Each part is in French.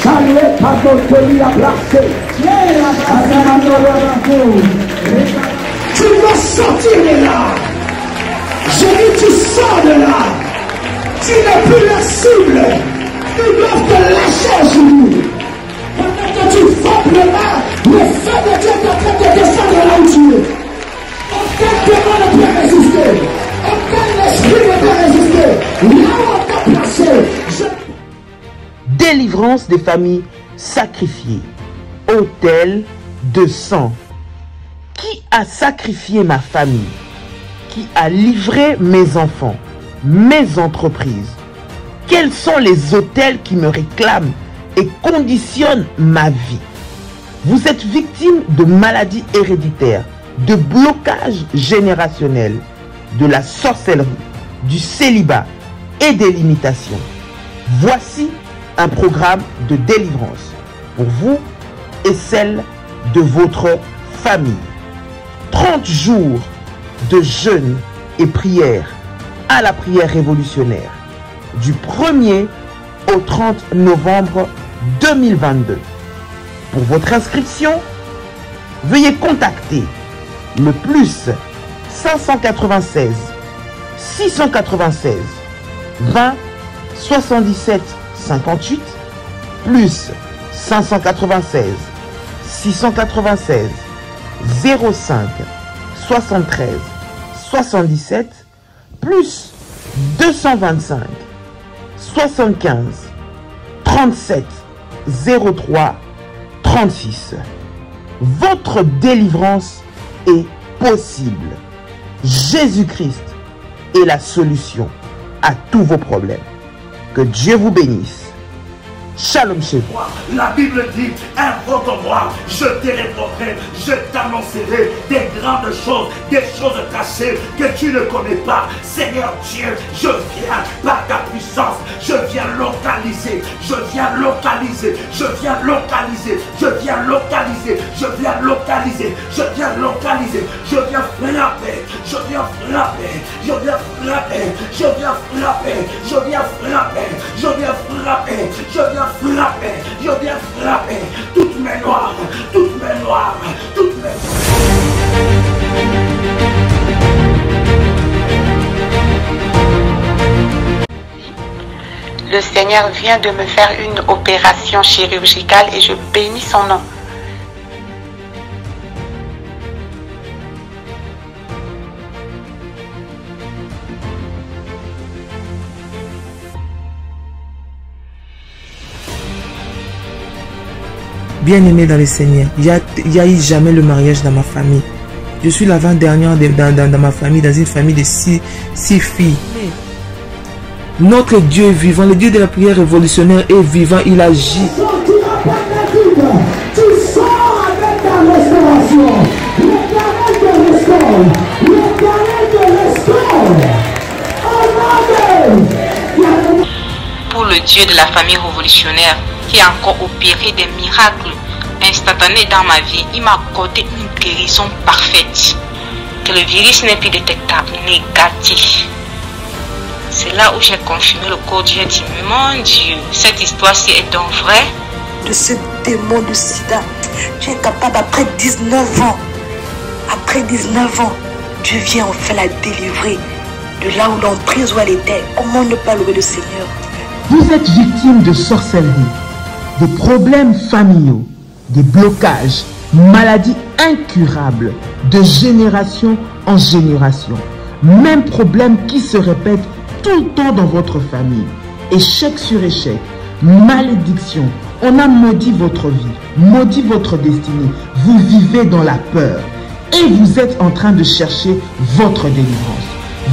Saluez par notre vie à placer. Tu dois sortir de là. Je dis tu sors de là. Tu n'es plus la cible. Ils doivent te lâcher aujourd'hui. Pendant que tu frappes le mal, le feu de Dieu est en train de descendre là où tu es. Aucun démon ne peut résister. Aucun esprit ne peut résister. Là où on t'a placé. Délivrance des familles sacrifiées. Autel de sang. Qui a sacrifié ma famille? Qui a livré mes enfants, mes entreprises? Quels sont les autels qui me réclament et conditionnent ma vie? Vous êtes victime de maladies héréditaires, de blocages générationnels, de la sorcellerie, du célibat et des limitations. Voici un programme de délivrance pour vous et celle de votre famille. 30 jours de jeûne et prière à la prière révolutionnaire du 1er au 30 novembre 2022. Pour votre inscription, veuillez contacter le plus 596 696 20 77 58 plus 596 696 05 73 77 plus 225 75 37 03 36. Votre délivrance est possible. Jésus-Christ est la solution à tous vos problèmes. Que Dieu vous bénisse. Shalom chez vous. La Bible dit, invoque-moi, je te répondrai, je t'annoncerai des grandes choses, des choses cachées que tu ne connais pas. Seigneur Dieu, je viens par ta puissance, je viens localiser, je viens localiser, je viens localiser, je viens localiser, je viens localiser, je viens localiser, je viens frapper, je viens frapper, je viens frapper, je viens frapper, je viens frapper, je viens frapper, je viens frapper, je viens frapper toutes mes noirs, toutes mes noirs, toutes mes... Le Seigneur vient de me faire une opération chirurgicale et je bénis son nom. Bien-aimé dans le Seigneur, il n'y a eu jamais le mariage dans ma famille. Je suis l'avant-dernière dans ma famille, dans une famille de six filles. Notre Dieu est vivant, le Dieu de la prière révolutionnaire est vivant, il agit. Tu sors avec ta restauration. L'Éternel te restaure. L'Éternel te restaure. Amen. Pour le Dieu de la famille révolutionnaire qui a encore opéré des miracles instantanés dans ma vie, il m'a accordé une guérison parfaite. Que le virus n'est plus détectable, négatif. C'est là où j'ai confirmé le corps. J'ai dit, mon Dieu, cette histoire-ci est donc vraie. De ce démon de sida, tu es capable après 19 ans. Après 19 ans, Dieu vient enfin la délivrer de là où l'emprise où elle était. Comment ne pas louer le Seigneur? Vous êtes victime de sorcellerie, des problèmes familiaux, des blocages, maladies incurables de génération en génération. Même problème qui se répète tout le temps dans votre famille. Échec sur échec, malédiction. On a maudit votre vie, maudit votre destinée. Vous vivez dans la peur et vous êtes en train de chercher votre délivrance.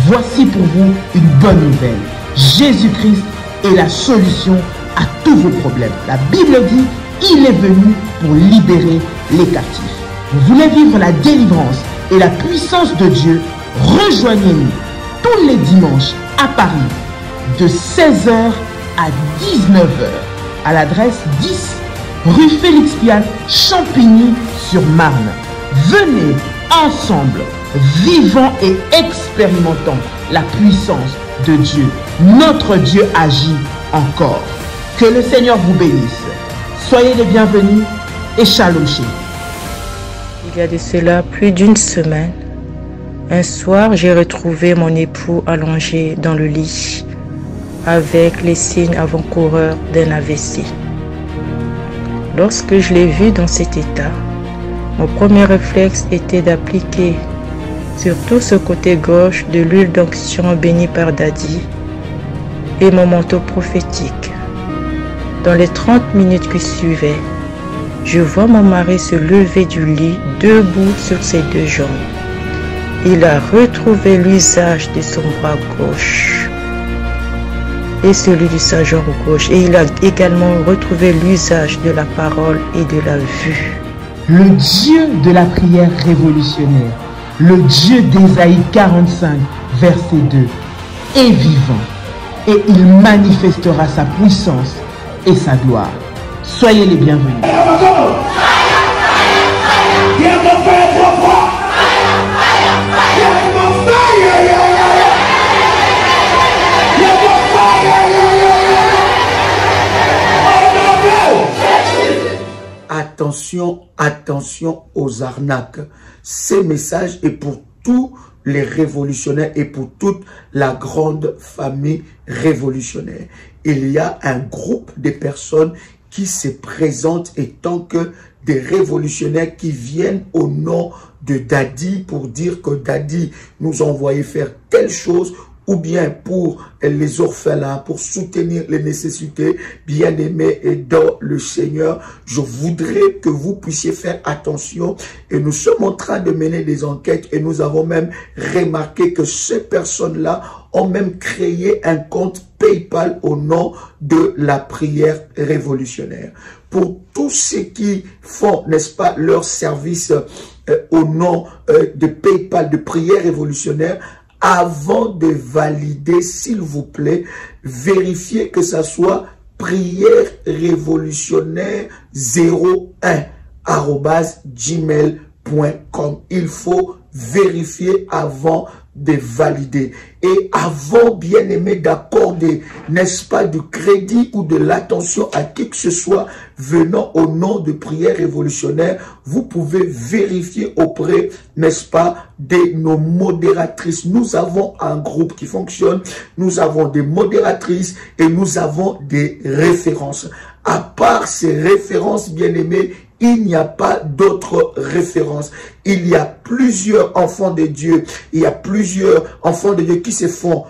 Voici pour vous une bonne nouvelle. Jésus-Christ est la solution à tous vos problèmes. La Bible dit, il est venu pour libérer les captifs. Vous voulez vivre la délivrance et la puissance de Dieu? Rejoignez-nous tous les dimanches à Paris de 16h à 19h à l'adresse 10 rue Félix Piat, Champigny-sur-Marne. Venez ensemble, vivant et expérimentant la puissance de Dieu. Notre Dieu agit encore. Que le Seigneur vous bénisse. Soyez les bienvenus et shalom chez vous. Il y a de cela plus d'une semaine, un soir, j'ai retrouvé mon époux allongé dans le lit avec les signes avant-coureurs d'un AVC. Lorsque je l'ai vu dans cet état, mon premier réflexe était d'appliquer sur tout ce côté gauche de l'huile d'onction bénie par Daddy et mon manteau prophétique. Dans les 30 minutes qui suivaient, je vois mon mari se lever du lit, debout sur ses deux jambes. Il a retrouvé l'usage de son bras gauche et celui de sa jambe gauche. Et il a également retrouvé l'usage de la parole et de la vue. Le Dieu de la prière révolutionnaire, le Dieu d'Ésaïe 45, verset 2, est vivant et il manifestera sa puissance et sa gloire. Soyez les bienvenus. Attention, attention aux arnaques. Ces messages est pour tous les révolutionnaires et pour toute la grande famille révolutionnaire. Il y a un groupe de personnes qui se présentent étant que des révolutionnaires qui viennent au nom de Daddy pour dire que Daddy nous a envoyé faire telle chose, ou bien pour les orphelins, pour soutenir les nécessités, bien-aimés et dans le Seigneur. Je voudrais que vous puissiez faire attention et nous sommes en train de mener des enquêtes et nous avons même remarqué que ces personnes-là ont même créé un compte PayPal au nom de la prière révolutionnaire. Pour tous ceux qui font, n'est-ce pas, leur service au nom de PayPal, de prière révolutionnaire, avant de valider, s'il vous plaît, vérifiez que ça soit prière révolutionnaire 01@gmail.com. Il faut vérifier avant de valider. Et avant, bien aimé, d'accorder, n'est-ce pas, du crédit ou de l'attention à qui que ce soit venant au nom de prière révolutionnaire, vous pouvez vérifier auprès, n'est-ce pas, de nos modératrices. Nous avons un groupe qui fonctionne, nous avons des modératrices et nous avons des références. À part ces références, bien aimés, il n'y a pas d'autres références. Il y a plusieurs enfants de Dieu. Il y a plusieurs enfants de Dieu qui se font,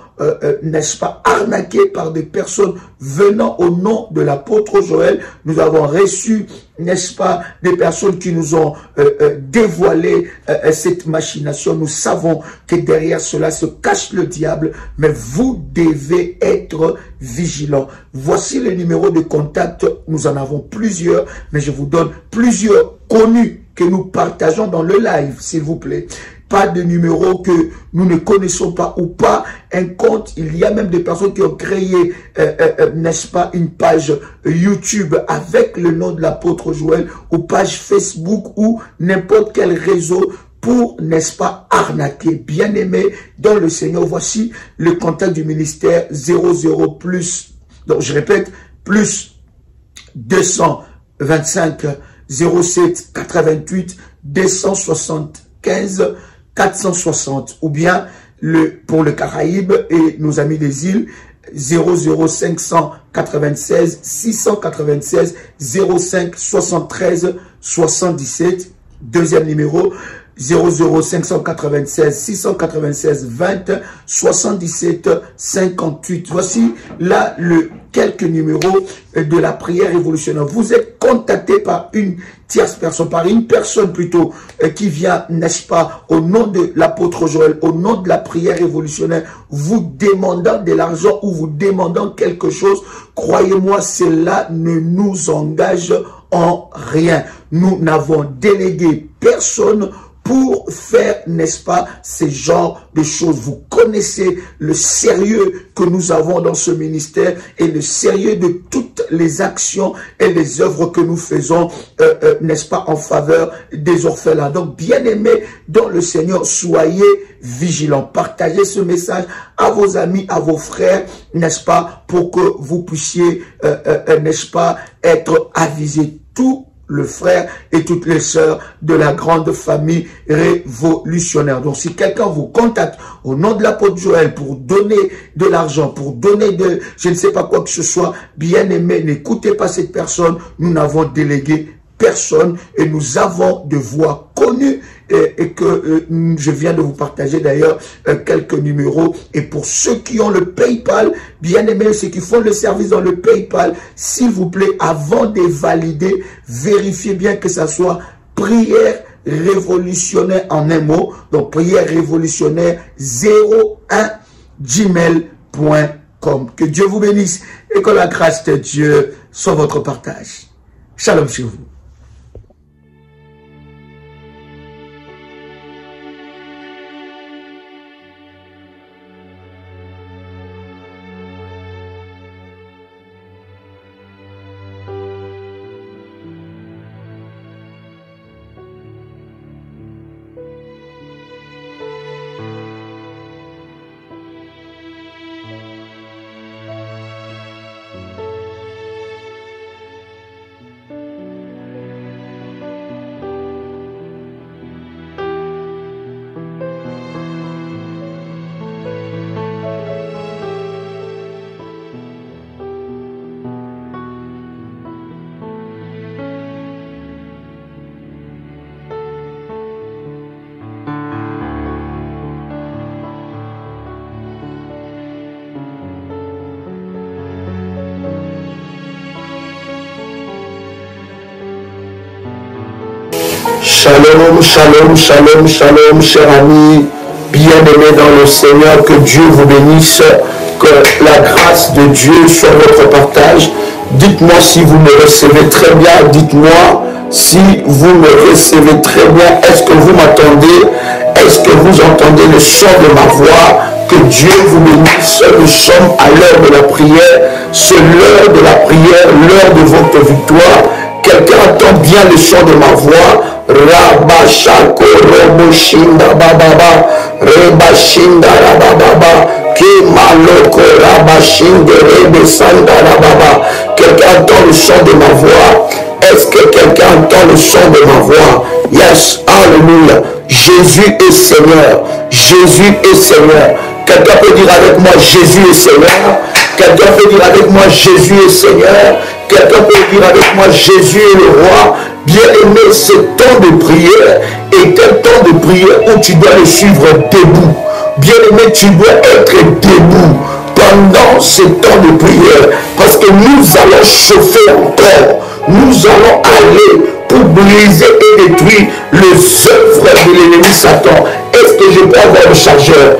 n'est-ce pas, arnaquer par des personnes venant au nom de l'apôtre Joël. Nous avons reçu, n'est-ce pas, des personnes qui nous ont dévoilé cette machination. Nous savons que derrière cela se cache le diable, mais vous devez être vigilants. Voici le numéro de contact. Nous en avons plusieurs, mais je vous donne plusieurs connus que nous partageons dans le live, s'il vous plaît. Pas de numéro que nous ne connaissons pas ou pas un compte. Il y a même des personnes qui ont créé, n'est-ce pas, une page YouTube avec le nom de l'apôtre Joël ou page Facebook ou n'importe quel réseau pour, n'est-ce pas, arnaquer. Bien aimé dans le Seigneur, voici le contact du ministère 00 plus, donc je répète, plus 225 07 88 275 460 ou bien pour le Caraïbe et nos amis des îles 00596 696 05 73 77. Deuxième numéro 00596 696 20 77 58. Voici là quelques numéros de la prière révolutionnaire. Vous êtes contacté par une tierce personne, par une personne plutôt qui vient, n'est-ce pas, au nom de l'apôtre Joël, au nom de la prière révolutionnaire, vous demandant de l'argent ou vous demandant quelque chose. Croyez-moi, cela ne nous engage en rien. Nous n'avons délégué personne pour faire, n'est-ce pas, ces genres de choses. Vous connaissez le sérieux que nous avons dans ce ministère et le sérieux de toutes les actions et les œuvres que nous faisons, n'est-ce pas, en faveur des orphelins. Donc, bien-aimés dans le Seigneur, soyez vigilants. Partagez ce message à vos amis, à vos frères, n'est-ce pas, pour que vous puissiez, n'est-ce pas, être avisés. Tout le frère et toutes les sœurs de la grande famille révolutionnaire. Donc, si quelqu'un vous contacte au nom de l'apôtre Joël pour donner de l'argent, pour donner de, je ne sais pas quoi que ce soit, bien aimé, n'écoutez pas cette personne. Nous n'avons délégué personne et nous avons de voix connues et que je viens de vous partager d'ailleurs quelques numéros. Et pour ceux qui ont le PayPal, bien aimés, ceux qui font le service dans le PayPal, s'il vous plaît, avant de valider, vérifiez bien que ça soit prière révolutionnaire en un mot. Donc prière révolutionnaire 01@gmail.com. Que Dieu vous bénisse et que la grâce de Dieu soit votre partage. Shalom chez vous. Shalom, shalom, shalom, shalom, chers amis, bien-aimés dans le Seigneur, que Dieu vous bénisse, que la grâce de Dieu soit votre partage. Dites-moi si vous me recevez très bien, dites-moi si vous me recevez très bien. Est-ce que vous m'attendez? Est-ce que vous entendez le son de ma voix? Que Dieu vous bénisse. Nous sommes à l'heure de la prière. C'est l'heure de la prière, l'heure de votre victoire. Quelqu'un entend bien le son de ma voix? Rabashako Roboshinda Bababa, Rebashinda Rababa, Kimaloko Rabashinda Rebesanda Rababa. Quelqu'un entend le son de ma voix? Est-ce que quelqu'un entend le son de ma voix? Yes, alléluia. Jésus est Seigneur. Jésus est Seigneur. Quelqu'un peut dire avec moi, Jésus est Seigneur. Quelqu'un peut dire avec moi, Jésus est Seigneur. Quelqu'un peut dire avec moi, Jésus est le roi. Bien-aimé, ce temps de prière est un temps de prière où tu dois le suivre debout. Bien-aimé, tu dois être debout pendant ce temps de prière. Parce que nous allons chauffer encore. Nous allons aller pour briser et détruire les œuvres de l'ennemi Satan. Est-ce que je peux avoir le chargeur?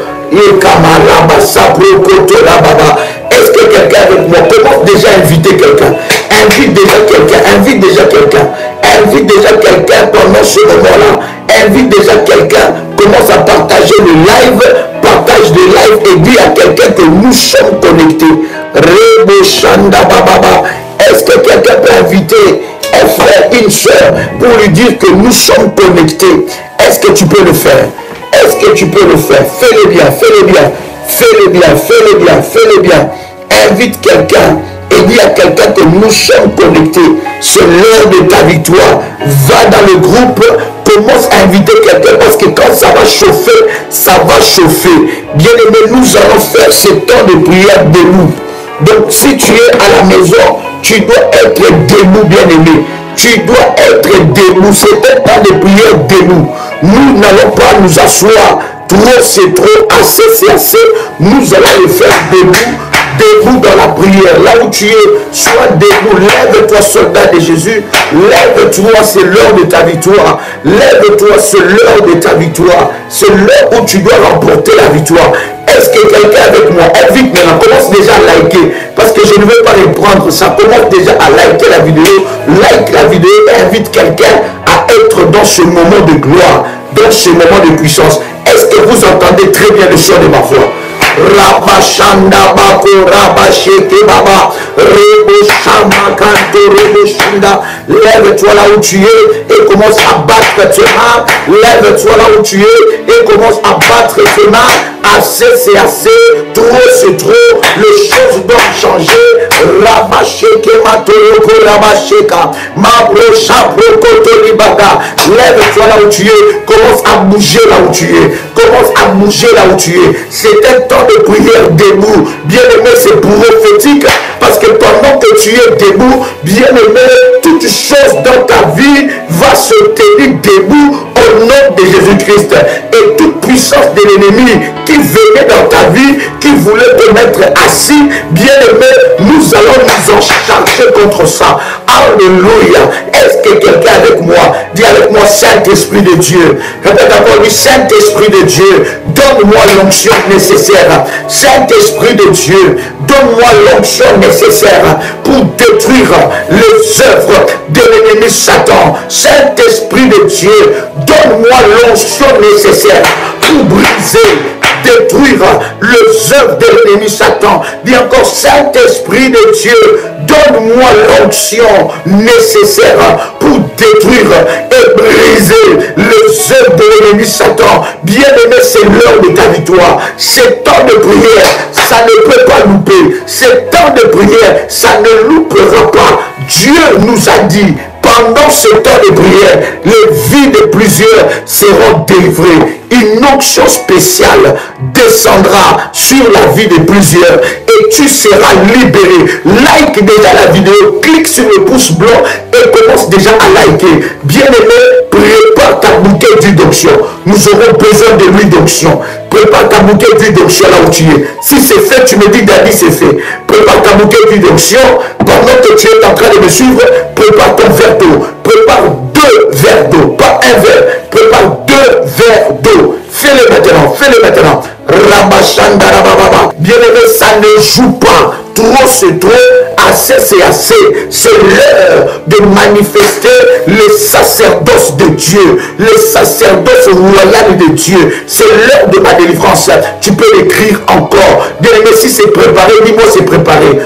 Est-ce que quelqu'un avec moi commence déjà à inviter quelqu'un? Invite déjà quelqu'un, invite déjà quelqu'un, invite déjà quelqu'un pendant ce moment-là. Invite déjà quelqu'un, commence à partager le live, partage le live et dis à quelqu'un que nous sommes connectés. Est-ce que quelqu'un peut inviter un frère, une soeur pour lui dire que nous sommes connectés? Est-ce que tu peux le faire? Est-ce que tu peux le faire? Fais-le bien, fais-le bien, fais-le bien, fais-le bien, fais-le bien. Invite quelqu'un et dis à quelqu'un que nous sommes connectés. C'est l'heure de ta victoire. Va dans le groupe, commence à inviter quelqu'un parce que quand ça va chauffer, ça va chauffer. Bien aimé, nous allons faire ce temps de prière debout. Donc si tu es à la maison, tu dois être debout, bien aimé. Tu dois être debout. C'est un temps de prière debout. Nous n'allons pas nous asseoir. Trop c'est trop, assez c'est assez. Nous allons le faire debout. Debout dans la prière. Là où tu es, sois debout. Lève-toi, soldat de Jésus. Lève-toi, c'est l'heure de ta victoire. Lève-toi, c'est l'heure de ta victoire. C'est l'heure où tu dois remporter la victoire. Est-ce que quelqu'un avec moi, invite maintenant, commence déjà à liker, parce que je ne veux pas reprendre ça, commence déjà à liker la vidéo, like la vidéo et invite quelqu'un à être dans ce moment de gloire. dans ce moment de puissance. Est-ce que vous entendez très bien le son de ma voix? Rabashanda bako rabasheke baba rebo shama kanto rebo shunda. Lève-toi là où tu es et commence à battre tes mains. Lève-toi là où tu es et commence à battre tes mains. Assez c'est assez, trop c'est trop, les choses doivent changer. Rabasheke matoroko rabasheka mabrocha brokoto libaga. Lève-toi là où tu es, commence à bouger là où tu es, commence à bouger là où tu es. C'est un temps de prière debout. Bien-aimé, c'est prophétique parce que pendant que tu es debout, bien-aimé, toute chose dans ta vie va se tenir debout au nom de Jésus-Christ. Et toute puissance de l'ennemi qui venait dans ta vie, qui voulait te mettre assis, bien-aimé, nous allons nous en charger contre ça. Alléluia. Est-ce que quelqu'un avec moi, dit avec moi, Saint-Esprit de Dieu, répète encore lui, Saint-Esprit de Dieu, donne-moi l'onction nécessaire. Saint-Esprit de Dieu, donne-moi l'onction nécessaire pour détruire les œuvres de l'ennemi Satan. Saint-Esprit de Dieu, donne-moi l'onction nécessaire pour briser, détruire les œuvres de l'ennemi Satan. Dis encore, Saint-Esprit de Dieu, donne-moi l'onction nécessaire pour détruire et briser les œuvres de l'ennemi Satan. Bien-aimé, c'est l'heure de ta victoire. C'est temps de prière, ça ne peut pas louper. C'est temps de prière, ça ne loupera pas. Dieu nous a dit, pendant ce temps de prière, les vies de plusieurs seront délivrées. Une onction spéciale descendra sur la vie de plusieurs et tu seras libéré. Like déjà la vidéo, clique sur le pouce blanc et commence déjà à liker. Bien-aimé, prépare ta bouteille d'huile d'onction. Nous aurons besoin de l'huile d'onction. Prépare ta bouteille d'huile d'onction là où tu es. Si c'est fait, tu me dis, Daddy, c'est fait. Prépare ta bouteille d'huile d'onction. Pendant que tu es en train de me suivre, prépare ton verre d'eau. Prépare 2 verres d'eau, pas un verre. Prépare 2 verres d'eau. Fais-le maintenant, fais-le maintenant. Rabashanda rababa. Bien-aimé, ça ne joue pas. Trop c'est trop, assez c'est assez. C'est l'heure de manifester le sacerdoce de Dieu, le sacerdoce royal de Dieu. C'est l'heure de ma délivrance. Tu peux l'écrire encore. Bien-aimé, si c'est préparé, dis-moi c'est préparé.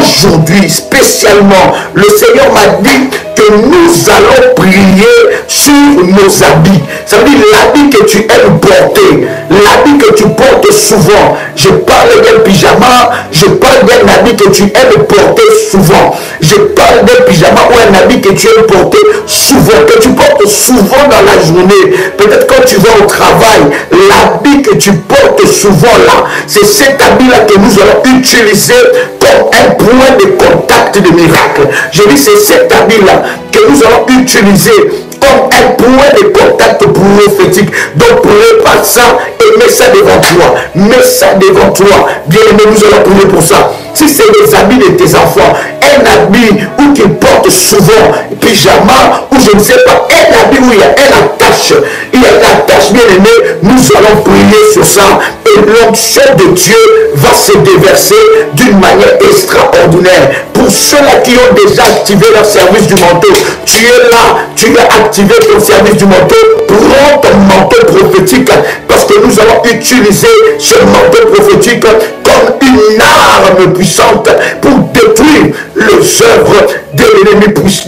Aujourd'hui, spécialement, le Seigneur m'a dit que nous allons prier sur nos habits. Ça veut dire l'habit que tu aimes porter, l'habit que tu portes souvent. Je parle d'un pyjama, je parle d'un habit que tu aimes porter souvent. Je parle d'un pyjama ou un habit que tu aimes porter souvent, que tu portes souvent dans la journée. Peut-être quand tu vas au travail, l'habit que tu portes souvent là, c'est cet habit-là que nous allons utiliser comme un point de contact de miracle. Je dis c'est cet habit-là que nous allons utiliser comme un point de contact prophétique. Donc prépare ça et mets ça devant toi. Mets ça devant toi. Bien aimé, nous allons prier pour ça. Si c'est les habits de tes enfants, un habit où qu'ils portent souvent, pyjama, ou je ne sais pas, un habit où il y a une attache. Il y a une attache, bien aimé, nous allons prier sur ça. Et l'onction de Dieu va se déverser d'une manière extraordinaire. Pour ceux-là qui ont déjà activé leur service du manteau, tu es là, tu as activé ton service du manteau, prends ton manteau prophétique parce que nous allons utiliser ce manteau prophétique comme une arme puissante pour détruire les œuvres de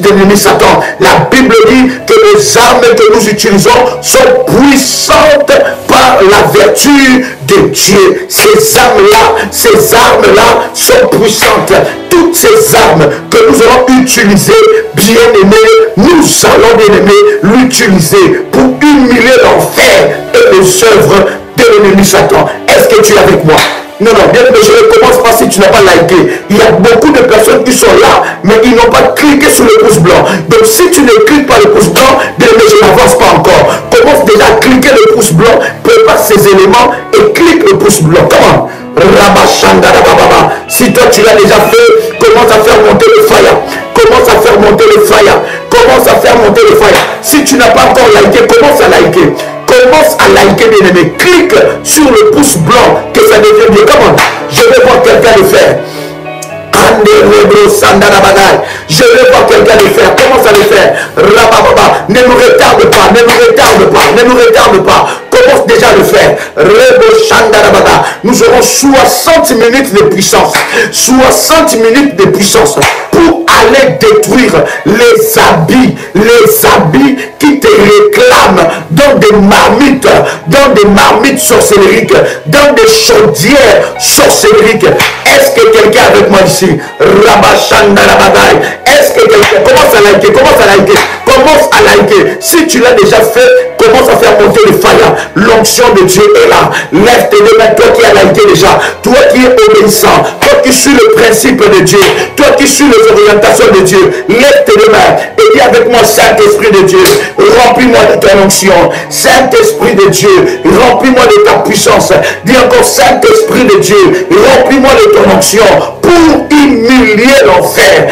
l'ennemi Satan. La Bible dit que les armes que nous utilisons sont puissantes par la vertu de Dieu. Ces armes-là sont puissantes. Toutes ces armes que nous allons utiliser, bien aimés, nous allons, bien aimés, l'utiliser pour humilier l'enfer et les œuvres de l'ennemi Satan. Est-ce que tu es avec moi? Non, bien aimé, je ne commence pas si tu n'as pas liké. Il y a beaucoup de personnes qui sont là, mais ils n'ont pas cliqué sur le pouce blanc. Donc si tu ne cliques pas le pouce blanc, bien aimé, je n'avance pas encore. Commence déjà à cliquer le pouce blanc, prépare ces éléments et clique le pouce blanc. Comment? Si toi tu l'as déjà fait, commence à faire monter le fire. Commence à faire monter le fire. Commence à faire monter le fire. Si tu n'as pas encore liké, commence à liker. Commence à liker, bien aimé. Clique sur le pouce blanc que ça devient bien. Comment? Je vais voir quelqu'un le faire. Je vais voir quelqu'un le faire. Commence à le faire. Ne nous retarde pas. Ne nous retarde pas. ne nous retarde pas. Commence déjà à le faire. Nous aurons 60 minutes de puissance. 60 minutes de puissance pour aller détruire les habits qui te réclament dans des marmites sorcelleriques, dans des chaudières sorcelleriques. Est-ce que quelqu'un est avec moi ici? Est-ce que quelqu'un commence à liker? Si tu l'as déjà fait, commence à faire monter le fire. L'onction de Dieu est là. Lève tes mains, toi qui as liké déjà, toi qui es obéissant, toi qui suis le principe de Dieu, toi qui suis les orientations de Dieu. Lève tes mains et dis avec moi, Saint-Esprit de Dieu, remplis-moi de ton onction. Saint-Esprit de Dieu, remplis-moi de ta puissance. Dis encore, Saint-Esprit de Dieu, remplis-moi de ton onction pour humilier l'enfer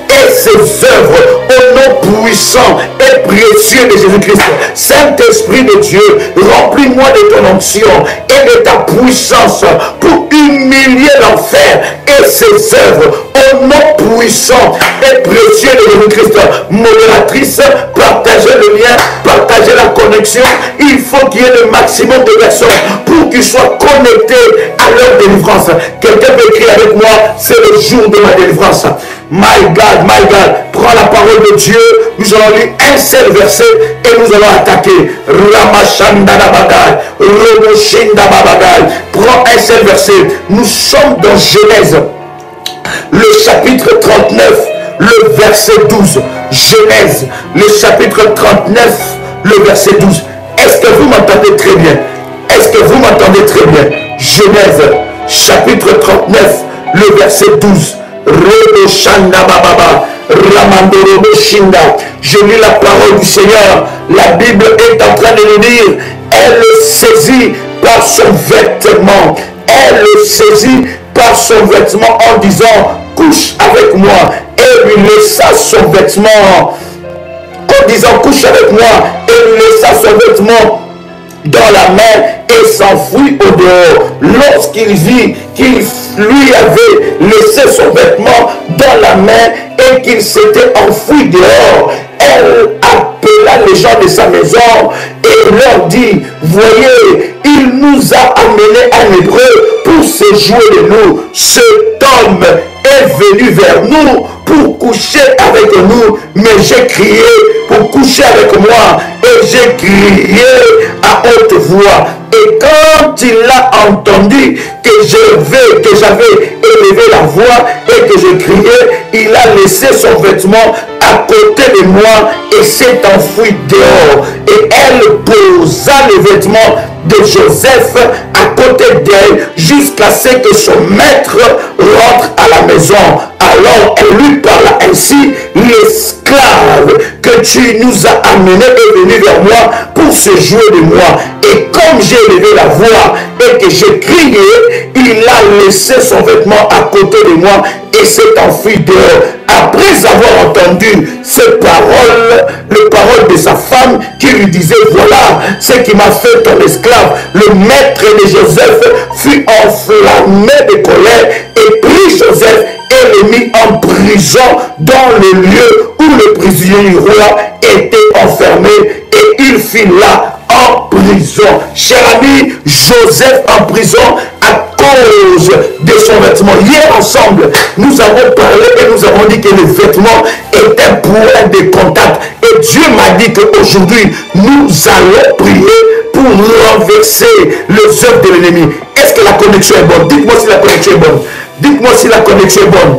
et ses œuvres au nom puissant et précieux de Jésus-Christ. Saint-Esprit de Dieu, remplis-moi de ton onction et de ta puissance pour humilier l'enfer et ses œuvres au nom puissant et précieux de Jésus-Christ. Modératrice, partagez le lien, partagez la connexion. Il faut qu'il y ait le maximum de personnes pour qu'ils soient connectés à leur délivrance. Quelqu'un peut écrire avec moi, c'est le jour de ma délivrance. My God, prends la parole de Dieu. Nous allons lire un seul verset et nous allons attaquer. Prends un seul verset. Nous sommes dans Genèse, le chapitre 39, le verset 12. Genèse, le chapitre 39, le verset 12. Est-ce que vous m'entendez très bien? Est-ce que vous m'entendez très bien? Genèse, chapitre 39, le verset 12. Je lis la parole du Seigneur. La Bible est en train de nous dire, elle le saisit par son vêtement. Elle le saisit par son vêtement en disant, couche avec moi. Et lui laissa son vêtement. En disant, couche avec moi. Et lui laissa son vêtement dans la main et s'enfuit au dehors. Lorsqu'il vit qu'il lui avait laissé son vêtement dans la main et qu'il s'était enfui dehors, elle appela les gens de sa maison et leur dit, voyez, il nous a amené un hébreu pour se jouer de nous. Cet homme est venu vers nous pour coucher avec nous, mais j'ai crié pour coucher avec moi et j'ai crié à haute voix. Et quand il a entendu que j'avais élevé la voix et que je criais, il a laissé son vêtement à côté de moi et s'est enfui dehors. Et elle posa les vêtements de Joseph à côté d'elle jusqu'à ce que son maître rentre à la maison. Alors elle lui parla ainsi, l'esclave que tu nous as amené est venu vers moi pour se jouer de moi. Et comme j'ai élevé la voix et que j'ai crié, il a laissé son vêtement à côté de moi et s'est enfui dehors. Après avoir entendu ces paroles, les paroles de sa femme qui lui disait, voilà ce qui m'a fait ton esclave, le maître de Joseph fut enflammé de colère et prit Joseph et le mit en prison dans le lieu où le prisonnier du roi était enfermé et il fut là en prison. Cher ami, Joseph en prison à cause de son vêtement. Hier ensemble, nous avons parlé et nous avons dit que le vêtement est un point de contact. Et Dieu m'a dit qu'aujourd'hui, nous allons prier pour renverser les œuvres de l'ennemi. Est-ce que la connexion est bonne? Dites-moi si la connexion est bonne. Dites-moi si la connexion est bonne.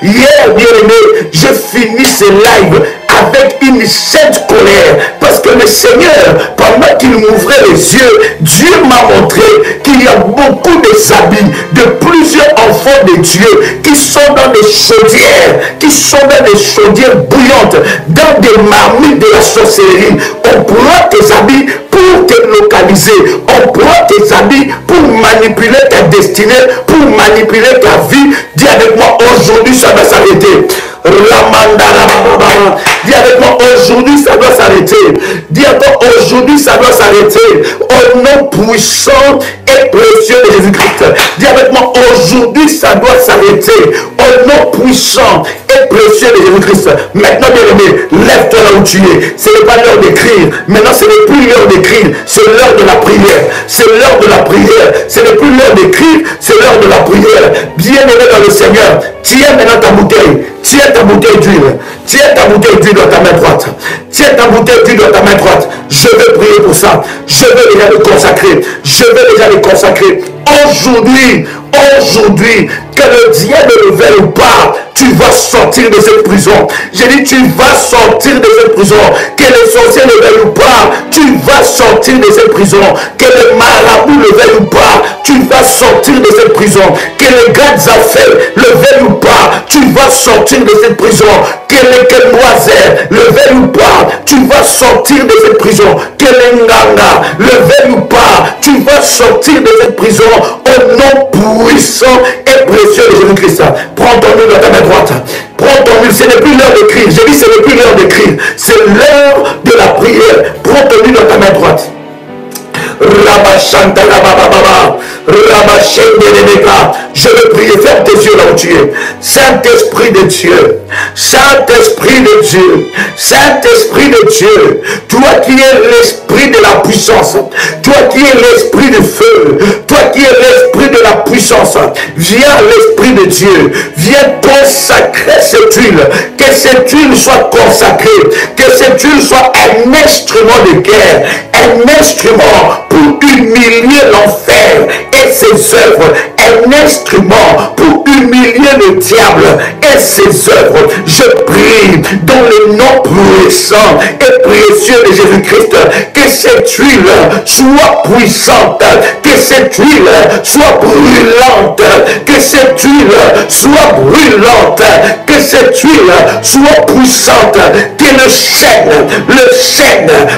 Hier, bien aimé, je finis ce live avec une sainte colère parce que le Seigneur, pendant qu'il m'ouvrait les yeux, Dieu m'a montré qu'il y a beaucoup de habits de plusieurs enfants de Dieu qui sont dans des chaudières, bouillantes, dans des marmites de la sorcellerie. On prend tes habits pour te localiser, on prend tes habits pour manipuler ta destinée, pour manipuler ta vie. Dis avec moi, aujourd'hui ça va s'arrêter. Dis avec moi, aujourd'hui ça doit s'arrêter. Dis avec moi, aujourd'hui ça doit s'arrêter. Au nom puissant et précieux de Jésus-Christ. Dis avec moi, Aujourd'hui, ça doit s'arrêter. Au nom puissant et précieux de Jésus-Christ. Maintenant, bien-aimé, lève-toi là où tu es. Ce n'est pas l'heure d'écrire. Maintenant, ce n'est plus l'heure d'écrire. C'est l'heure de la prière. C'est l'heure de la prière. Ce n'est plus l'heure d'écrire. C'est l'heure de la prière. Bien-aimé dans le Seigneur, tiens maintenant ta bouteille. Tiens ta bouteille d'huile. Tiens ta bouteille d'huile dans ta main droite. Tiens ta bouteille d'huile dans ta main droite. Je vais prier pour ça. Je vais déjà le consacrer. Je vais déjà le consacrer. Aujourd'hui, que le diable ne veuille pas, tu vas sortir de cette prison. J'ai dit, tu vas sortir de cette prison. Que les sorciers ne veuillent pas, tu vas sortir de cette prison. Que les marabouts ne veuillent pas, tu vas sortir de cette prison. Que les gars d'affaires ne veuillent pas, tu vas sortir de cette prison. Que les Kenboisers ne veuillent pas, tu vas sortir de cette prison. Que les Nganga ne veuillent pas, tu vas sortir de cette prison. Au nom puissant et précieux de Jésus-Christ. Prends ton huile dans ta main droite. Prends ton huile. Ce n'est plus l'heure d'écrire. J'ai dit, ce n'est plus l'heure d'écrire. C'est l'heure de la prière. Prends ton huile dans ta main droite. Je veux prier, ferme tes yeux là où tu es. Saint-Esprit de Dieu, Saint-Esprit de Dieu, Saint-Esprit de Dieu, toi qui es l'esprit de la puissance, toi qui es l'esprit de feu, toi qui es l'esprit de la puissance, viens l'esprit de Dieu, viens consacrer cette huile, que cette huile soit consacrée, que cette huile soit un instrument de guerre, un instrument pour humilier l'enfer et ses œuvres, un instrument pour humilier le diable et ses œuvres. Je prie dans le nom puissant et précieux de Jésus-Christ que cette huile soit puissante, que cette huile soit brûlante, que cette huile soit brûlante, que cette huile soit puissante, que le chêne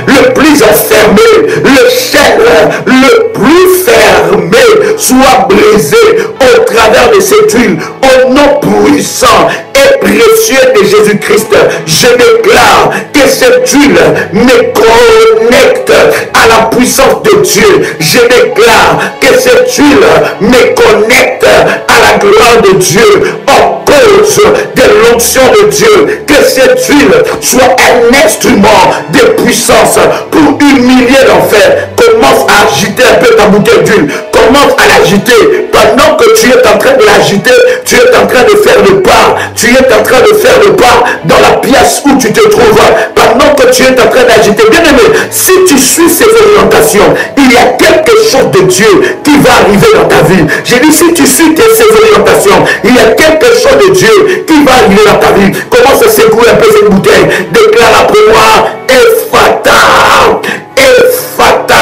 le plus enfermé, le chêne le plus fermé soit brisé au travers de cette huile. Au nom puissant et précieux de Jésus-Christ, je déclare que cette huile me connecte à la puissance de Dieu. Je déclare que cette huile me connecte à la gloire de Dieu en cause de l'onction de Dieu. Que cette huile soit un instrument de puissance pour humilier l'enfer. Commence à agiter un peu ta bouteille d'huile. Commence à l'agiter. Pendant que tu es en train de l'agiter, tu es en train de faire le pas. Tu es en train de faire le pas dans la pièce où tu te trouves. Pendant que tu es en train d'agiter. Bien aimé, si tu suis ces orientations, il y a quelque chose de Dieu qui va arriver dans ta vie. J'ai dit, si tu suis ces orientations, il y a quelque chose de Dieu qui va arriver dans ta vie. Commence à secouer un peu cette bouteille. Déclare après moi, Ephata, Ephata,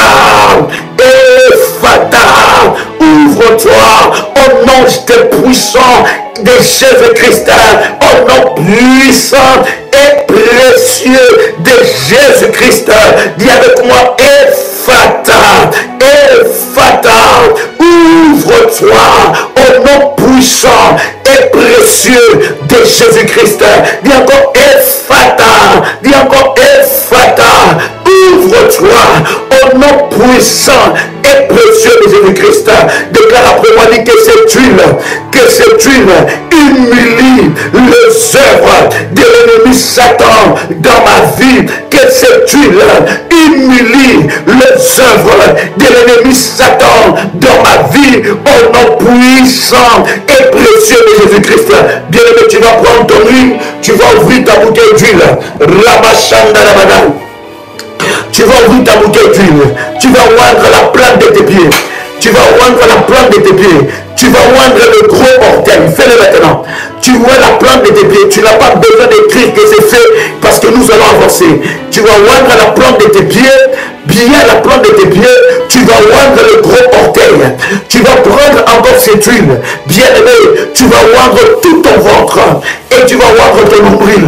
Ephata. Ouvre-toi au nom de puissant de Jésus-Christ, au nom puissant et précieux de Jésus-Christ. Dis avec moi, Ephata, Ephata. Ouvre-toi au nom puissant et précieux de Jésus-Christ. Dis encore, Ephata. Dis encore, Ephata. Ouvre-toi au nom puissant et précieux de Jésus-Christ. Déclare après moi, dit que cette huile humilie les œuvres de l'ennemi Satan dans ma vie. Que cette huile humilie les œuvres de l'ennemi Satan dans ma vie au nom puissant et précieux de Jésus-Christ. Bien aimé, tu vas prendre ton huile, tu vas ouvrir ta bouteille d'huile. Rabachandalabada. Tu vas ouvrir ta bouteille d'huile. Tu vas oindre la plante de tes pieds. Tu vas oindre la plante de tes pieds. Tu vas oindre le gros orteil. Fais-le maintenant. Tu vois la plante de tes pieds. Tu n'as pas besoin d'écrire que c'est fait parce que nous allons avancer. Tu vas oindre la plante de tes pieds. Bien la plante de tes pieds. Tu vas oindre le gros orteil. Tu vas prendre encore cette huile. Bien aimé, tu vas oindre tout ton ventre. Et tu vas oindre ton nombril.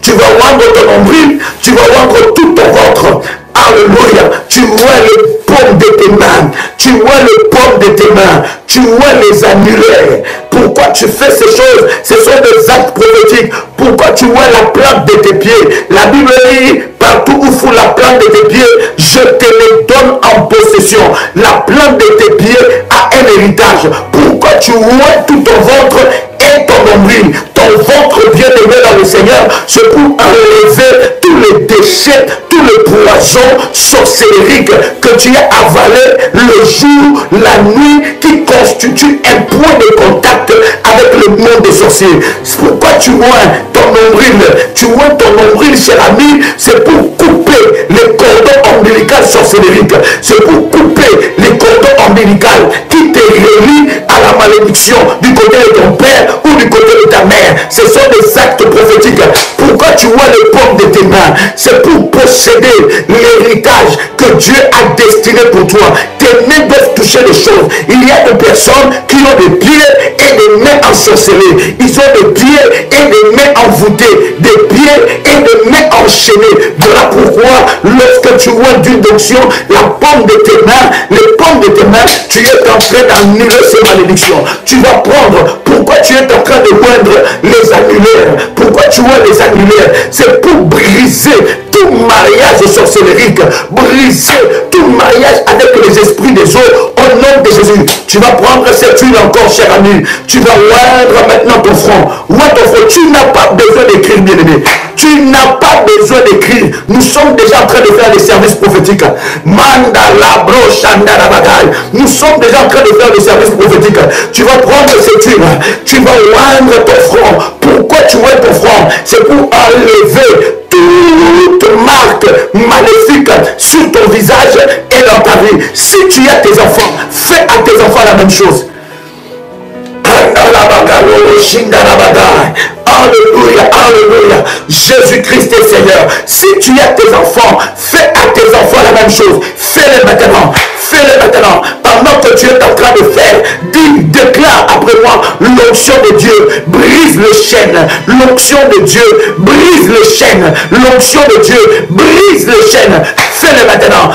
Tu vas oindre ton nombril. Tu vas oindre tout ton ventre. Alléluia. Tu vois les paumes de tes mains. Tu vois les paumes de tes mains. Tu vois les annulaires. Pourquoi tu fais ces choses? Ce sont des actes prophétiques Pourquoi tu vois la plante de tes pieds? La Bible dit, partout où fout la plante de tes pieds, je te les donne en possession. La plante de tes pieds a un héritage. Pourquoi tu vois tout ton ventre et ton nombril? Ton ventre bien-aimé dans le Seigneur, c'est pour enlever tous les déchets, tout le poison sorcérique que tu as avalé le jour, la nuit, qui constitue un point de contact avec le monde des sorciers. C'est pourquoi tu vois ton nombril. Tu vois ton nombril, cher ami, c'est pour couper les cordons ombilicaux sorcériques. C'est pour couper les cordons ombilicaux qui te relient à la malédiction du côté de ton père ou du côté de ta mère. Ce sont des actes prophétiques. Pourquoi tu vois les pommes de tes mains? C'est pour posséder l'héritage que Dieu a destiné pour toi. Tes mains doivent toucher des choses. Il y a des personnes qui ont des pieds et des mains ensorcelées. Ils ont des pieds et des mains envoûtées, des pieds et des mains enchaînées. Voilà pourquoi lorsque tu vois d'une onction, la pomme de tes mains, les pommes de tes mains, tu es en train d'annuler ces malédictions. Tu vas prendre. Pourquoi tu es en train de moindre les annulaires? Pourquoi tu vois les annulaires? C'est pour briser tout mariage sorcellérique, briser tout mariage avec les esprits des eaux au nom de Jésus. Tu vas prendre cette huile encore, cher ami. Tu vas oindre maintenant ton front. Oindre ton front. Tu n'as pas besoin d'écrire, bien-aimé. Tu n'as pas besoin d'écrire. Nous sommes déjà en train de faire des services prophétiques. Mandala brochanda bagay. Nous sommes déjà en train de faire des services prophétiques. Tu vas prendre cette huile. Tu vas oindre ton front. Pourquoi tu oindres ton front? C'est pour enlever toute marque maléfique sur ton visage et dans ta vie. Si tu as tes enfants, fais à tes enfants la même chose. Alléluia, alléluia. Jésus-Christ est Seigneur. Si tu as tes enfants, fais à tes enfants la même chose. Fais-le maintenant. Fais-le maintenant. Pendant que tu es en train de faire, dis, déclare après moi l'onction de Dieu. Brise les chaînes. L'onction de Dieu. Brise les chaînes. L'onction de Dieu. Brise les chaînes. Fais-le maintenant.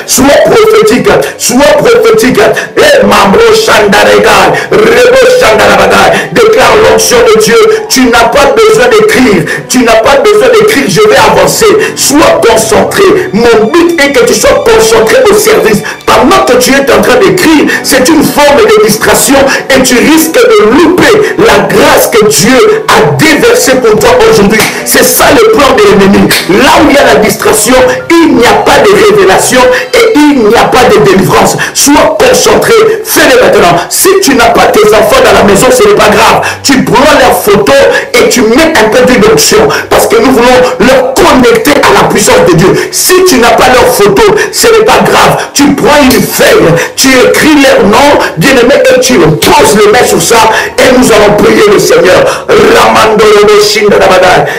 Sois prophétique. Sois prophétique. Et Mambro Chandaregai. Rebo Chandarabagay. Déclare l'onction de Dieu. Tu n'as pas besoin d'écrire. Tu n'as pas besoin d'écrire. Je vais avancer. Sois concentré. Mon but est que tu sois concentré au service. Pendant que tu es en train d'écrire, c'est une forme de distraction et tu risques de louper la grâce que Dieu a déversée pour toi aujourd'hui. C'est ça le plan de l'ennemi. Là où il y a la distraction, il n'y a pas de révélation et il n'y a pas de délivrance. Sois concentré. Fais-le maintenant. Si tu n'as pas tes enfants dans la maison, ce n'est pas grave. Tu prends leurs photos et tu mets un peu d'onction parce que nous voulons leur connecter à la puissance de Dieu. Si tu n'as pas leurs photos, ce n'est pas grave. Tu prends une feuille, tu écris leur nom, bien-aimé, et tu poses les mains sur ça et nous allons prier le Seigneur.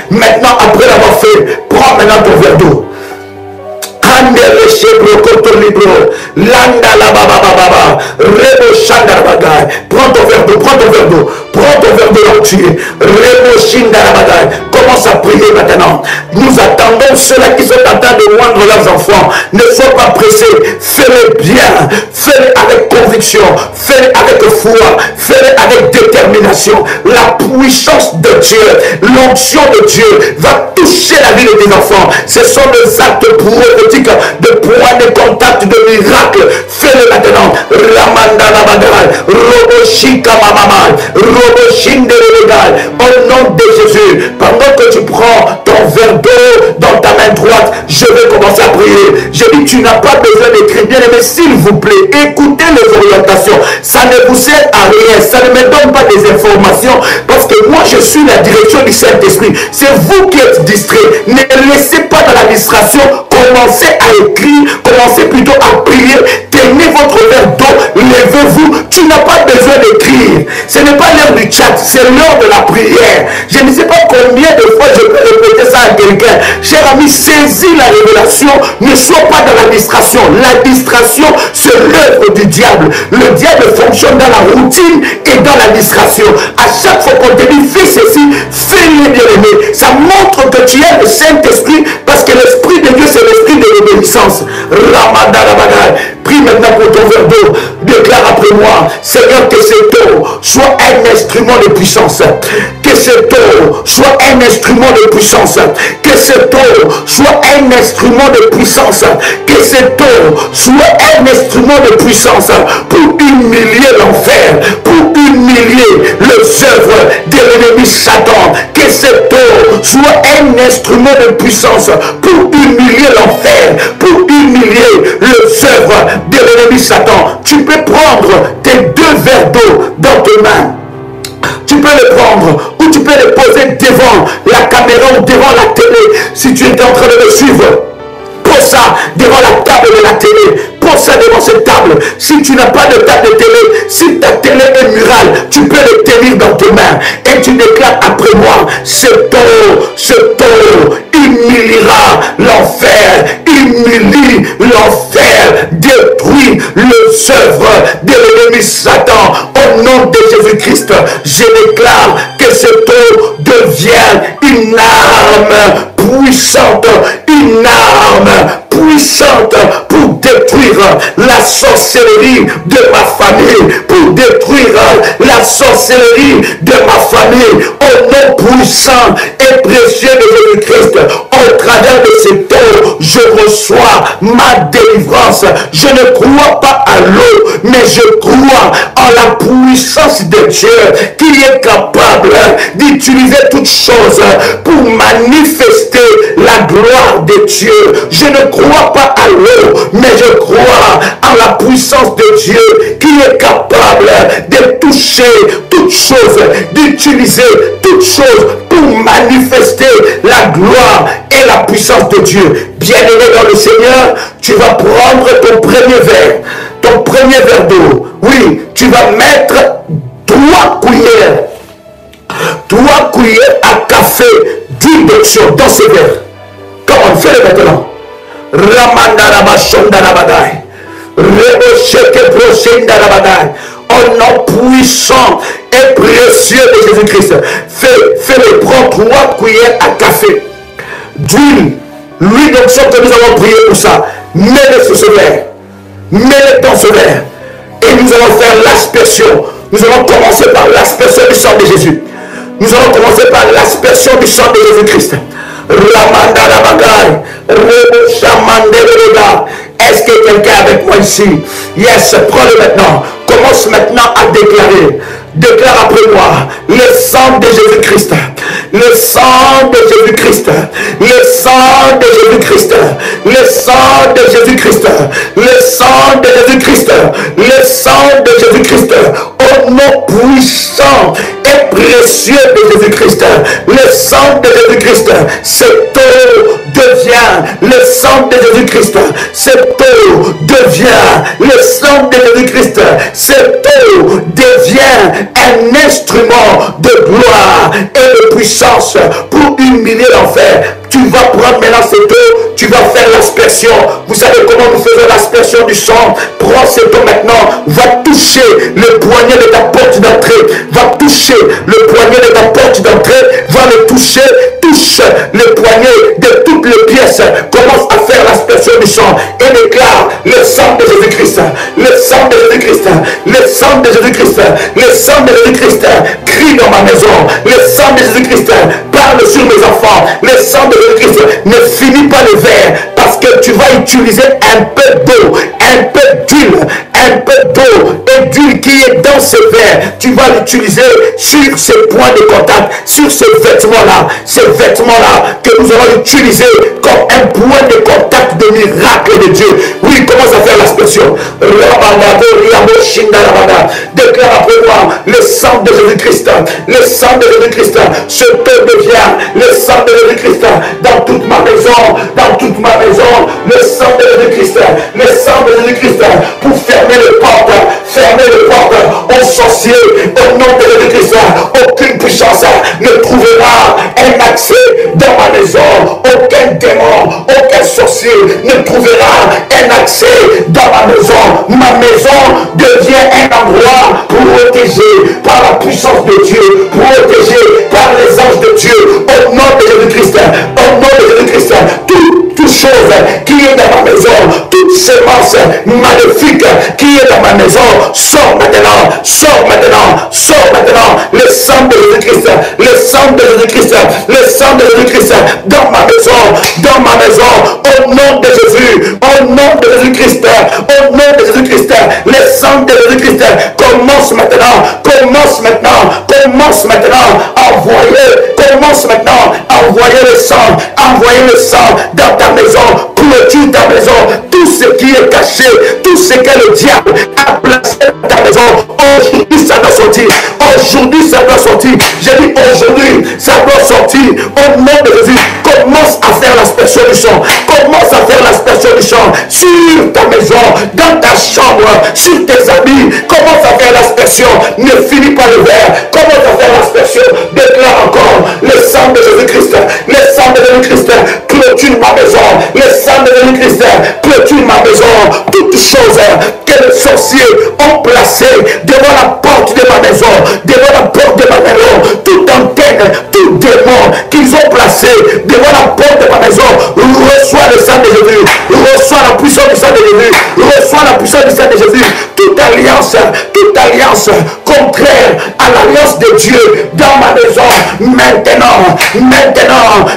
Maintenant, après l'avoir fait, prends maintenant ton verre d'eau. Prends ton verre d'eau, prends ton verre d'eau, prends ton verre d'eau entier. Commence à prier maintenant. Nous attendons ceux-là qui sont en train de moindre leurs enfants. Ne sois pas pressé, fais-le bien, fais-le avec conviction, fais-le avec foi, fais-le avec détermination. La puissance de Dieu, l'onction de Dieu va toucher la vie de tes enfants. Ce sont des actes prophétiques de points de contact, de miracles. Fais-le maintenant. Ramandana Bagal, Roboshika Mamaman, Roboshinde Legal. Au nom de Jésus, pendant que tu prends ton verre d'eau dans ta main droite, je vais commencer à prier. Je dis, tu n'as pas besoin d'écrire, bien aimé, s'il vous plaît, écoutez les orientations. Ça ne vous sert à rien, ça ne me donne pas des informations, parce que moi je suis la direction du Saint-Esprit. C'est vous qui êtes distrait. Ne laissez pas dans la distraction. Commencez à écrire, commencez plutôt à prier. Tenez votre verre d'eau, levez-vous. Tu n'as pas besoin d'écrire. Ce n'est pas l'heure du chat, c'est l'heure de la prière. Je ne sais pas combien de fois je peux répéter ça à quelqu'un. Cher ami, saisis la révélation. Ne sois pas dans la distraction. La distraction, c'est l'œuvre du diable. Le diable fonctionne dans la routine et dans la distraction. À chaque fois qu'on te dit fais ceci, fais-le, bien aimé. Ça montre que tu es le Saint-Esprit, parce que l'Esprit de Dieu, c'est l'esprit de l'obéissance. Ramadana Bagay. Prie maintenant pour ton verre d'eau. Déclare après moi. Seigneur, que cette eau soit un instrument de puissance. Que cette eau soit un instrument de puissance. Que cette eau soit un instrument de puissance. Que cette eau soit un instrument de puissance pour humilier l'enfer, pour humilier les œuvres de l'ennemi Satan. Que cette eau soit un instrument de puissance pour humilier l'enfer, pour humilier les œuvres de l'ennemi Satan. Tu peux prendre tes 2 verres d'eau dans tes mains. Tu peux les prendre ou tu peux les poser devant la caméra ou devant la télé. Si tu es en train de me suivre, pose ça devant la table de la télé. Pose ça devant cette table. Si tu n'as pas de table de télé, si ta télé est murale, tu peux le tenir dans tes mains. Et tu déclares après moi, cette eau humiliera l'enfer, humilie l'enfer, détruit les œuvres de l'ennemi Satan. Au nom de Jésus-Christ, je déclare que cette eau devient une arme puissante, une arme puissante pour détruire la sorcellerie de ma famille, pour détruire la sorcellerie de ma famille. Au nom puissant et précieux de Jésus-Christ, au travers de cette eau, je reçois ma délivrance. Je ne crois pas à l'eau, mais je crois en la puissance de Dieu qui est capable d'utiliser toutes choses pour manifester la gloire de Dieu. Je ne crois pas à l'eau, mais je crois en la puissance de Dieu qui est capable de toucher toutes choses, d'utiliser toutes choses pour manifester la gloire et la puissance de Dieu. Bien-aimé dans le Seigneur, tu vas prendre ton premier verre d'eau. Oui, tu vas mettre 3 cuillères à café d'huile d'onction dans ce verre. Comment on fait maintenant? Au nom puissant et précieux de Jésus-Christ, fais-le prendre 3 cuillères à café d'huile. L'huile d'onction que nous avons prié pour ça. Mets-le sur ce verre. Mets-le dans ce verre. Et nous allons faire l'aspersion. Nous allons commencer par l'aspersion du sang de Jésus. Nous allons commencer par l'aspersion du sang de Jésus-Christ. Est-ce que quelqu'un est avec moi ici? Yes, prends-le maintenant. Commence maintenant à déclarer. Déclare après moi, le sang de Jésus-Christ, le sang de Jésus-Christ, le sang de Jésus-Christ, le sang de Jésus-Christ, le sang de Jésus-Christ, le sang de Jésus-Christ, au nom puissant et précieux de Jésus-Christ, le sang de Jésus-Christ, cette eau devient le sang de Jésus-Christ, cette eau devient le sang de Jésus-Christ, cette eau devient un instrument de gloire et de puissance pour humilier l'enfer. Tu vas prendre maintenant cette eau, tu vas faire l'aspersion. Vous savez comment nous faisons l'aspersion du sang? Prends cette eau maintenant, va toucher le poignet de ta porte d'entrée, va toucher le poignet de ta porte d'entrée, va le toucher, touche le poignet de toutes les pièces. Commence à faire l'aspersion du sang et déclare le sang de Jésus-Christ, le sang de Jésus-Christ, le sang de Jésus-Christ, le sang de Jésus-Christ. Crie dans ma maison, le sang de Jésus-Christ parle sur mes enfants, le sang de Jésus-Christ ne finit pas le verre, parce que tu vas utiliser un peu d'eau, un peu d'huile, un peu d'eau et d'huile qui est dans ce verre. Tu vas l'utiliser sur ce point de contact, sur ce vêtement-là que nous allons utiliser comme un point de contact de miracle de Dieu. Oui, commence à faire l'aspersion. Déclare après moi le sang de Jésus-Christ, le sang de Jésus-Christ. Ce te devient le sang de Jésus-Christ dans toute ma maison, le sang de Jésus-Christ, le sang de Jésus-Christ pour fermer les portes aux sorciers. Au nom de Jésus-Christ, aucune puissance ne trouvera un accès dans ma maison, aucun démon, aucun sorcier ne trouvera un accès dans ma maison. Ma maison devient un endroit protégé par la puissance de Dieu, protégé par les anges de Dieu. Au nom de Jésus-Christ, toute chose qui est dans ma maison, toute semence maléfique qui est dans ma maison, sors maintenant, sors maintenant, sors maintenant. Le sang de Jésus-Christ, le sang de Jésus-Christ, le sang de Jésus-Christ dans ma maison, au nom de Jésus, au nom de Jésus-Christ, au nom de Jésus-Christ, le sang de Jésus-Christ commence maintenant, commence maintenant, commence maintenant, commence maintenant, envoyer le sang dans ta maison, clôture ta maison, tout ce qui est caché, tout ce que le diable a placé dans ta maison, aujourd'hui ça doit sortir, aujourd'hui ça doit sortir, j'ai dit aujourd'hui ça doit sortir, au nom de Jésus, commence à faire l'aspersion du sang, commence à faire l'aspersion du sang sur ta maison, dans ta chambre, sur tes habits, commence à faire l'aspersion, ne finis pas le verre, commence à faire l'aspersion, déclare encore le sang de Jésus-Christ, le sang de Jésus-Christ, clôture ma maison, le sang de Jésus-Christ, clôture ma maison, toutes choses que les sorciers ont placées devant la porte de ma maison, devant la porte de ma maison, toute antenne, tout démon qu'ils ont placé devant la porte de ma maison, reçois le sang de Jésus, reçois la puissance du sang de Jésus, reçois la puissance du sang de Jésus, toute alliance contraire à l'alliance de Dieu dans ma maison, maintenant,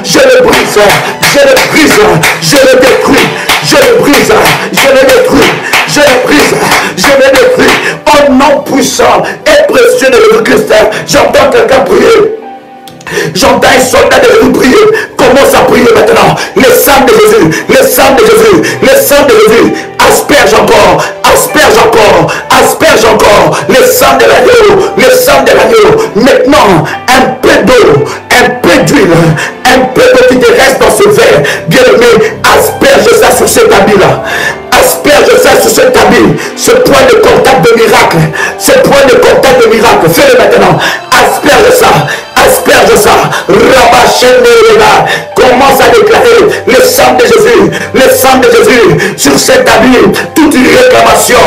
je le brise, je le brise, je le détruis, je le brise, je le détruis, je le brise, je le détruis, au nom puissant et précieux de Jésus-Christ. J'entends quelqu'un prier. J'entends un soldat de Jésus prier. Commence à prier maintenant. Le sang de Jésus, le sang de Jésus, le sang de Jésus. Asperge encore, asperge encore, asperge encore. Le sang de l'agneau, le sang de l'agneau. Maintenant, un peu d'eau, un peu d'huile, un peu d'eau qui te reste dans ce verre. Bien aimé, asperge ça sur cet habit-là. Asperge ça sur cet habit. Ce point de contact de miracle. Ce point de contact de miracle. Fais-le maintenant. Asperge ça. Asperge ça. Rabachenera. Commence à déclarer le sang de Jésus. Le sang de Jésus sur cet habit. Toute réclamation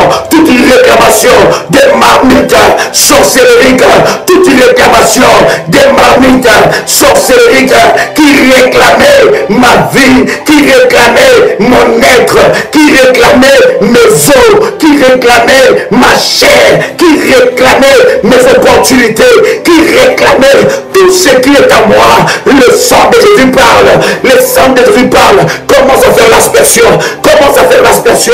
des marmites sorcériques. Toute réclamation des marmites sorcériques qui réclamait ma vie, qui réclamait mon être, qui réclamait mes os, qui réclamait ma chair, qui réclamait mes opportunités, qui réclamait tout ce qui est à moi. Le sang de Jésus parle, le sang de Jésus parle. Commence à faire l'aspersion, commence à faire l'aspersion.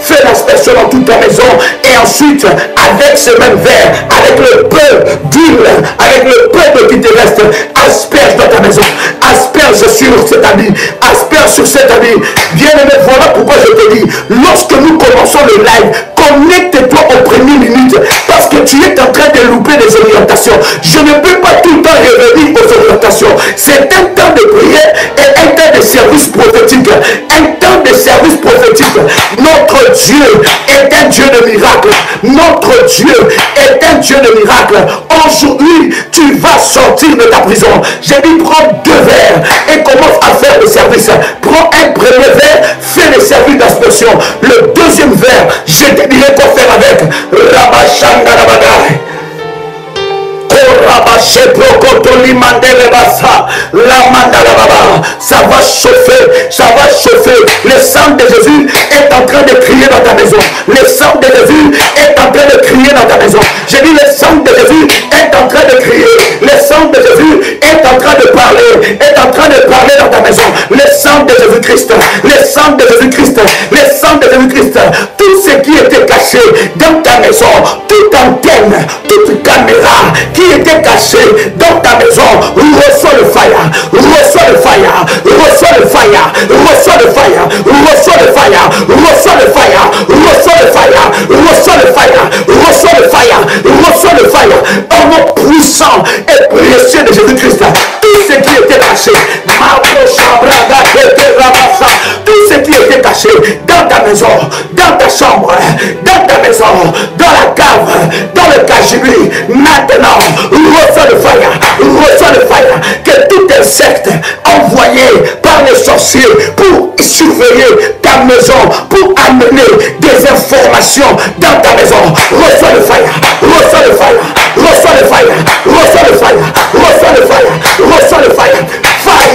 Fais l'aspersion dans toute ta maison et ensuite avec ce même verre, avec le peu d'huile, avec le peu de qui te reste, asperge dans ta maison, asperge sur cet habit, asperge sur cet habit. Bien aimé, voilà pourquoi je te dis, lorsque nous commençons le live, connecte-toi aux premières minutes parce que tu es en train de louper des orientations. Je ne peux pas tout le temps revenir aux orientations. C'est un temps de prière et un temps de service prophétique. Un temps de service prophétique. Notre Dieu est un Dieu de miracle. Notre Dieu est un Dieu de miracle. Aujourd'hui, tu vas sortir de ta prison. J'ai dit, prends 2 verres et commence à faire le service. Prends un premier verre, fais le service d'aspersion. Le deuxième verre, je te dirai quoi faire avec. Rabashanga Rabadai. Ça va chauffer. Le sang de Jésus est en train de crier dans ta maison. Le sang de Jésus est en train de crier dans ta maison. J'ai dit le sang de Jésus est en train de crier. Le sang de Jésus est en train de parler. Est en train de parler dans ta maison. Le sang de Jésus-Christ. Le sang de Jésus-Christ. Le sang de Jésus-Christ. Tout ce qui était caché dans ta maison, toute antenne, toute caméra qui était cachée dans ta maison, reçois le fire, reçois le fire, reçois le fire, reçois le fire, reçois le fire, reçois le fire, reçois le fire, reçois le fire, reçois le fire, reçois le fire, au nom puissant et précieux de Jésus-Christ. Tout ce qui était caché, tout ce qui était caché dans ta maison, dans ta chambre, dans ta maison, dans la cave, dans le cagibi, maintenant, reçois le fire, reçois le fire, que tout insecte envoyé par les sorciers pour surveiller ta maison, pour amener des informations dans ta maison, reçois le fire, reçois le fire, reçois le fire, reçois le fire, reçois le fire, reçois le fire, fire,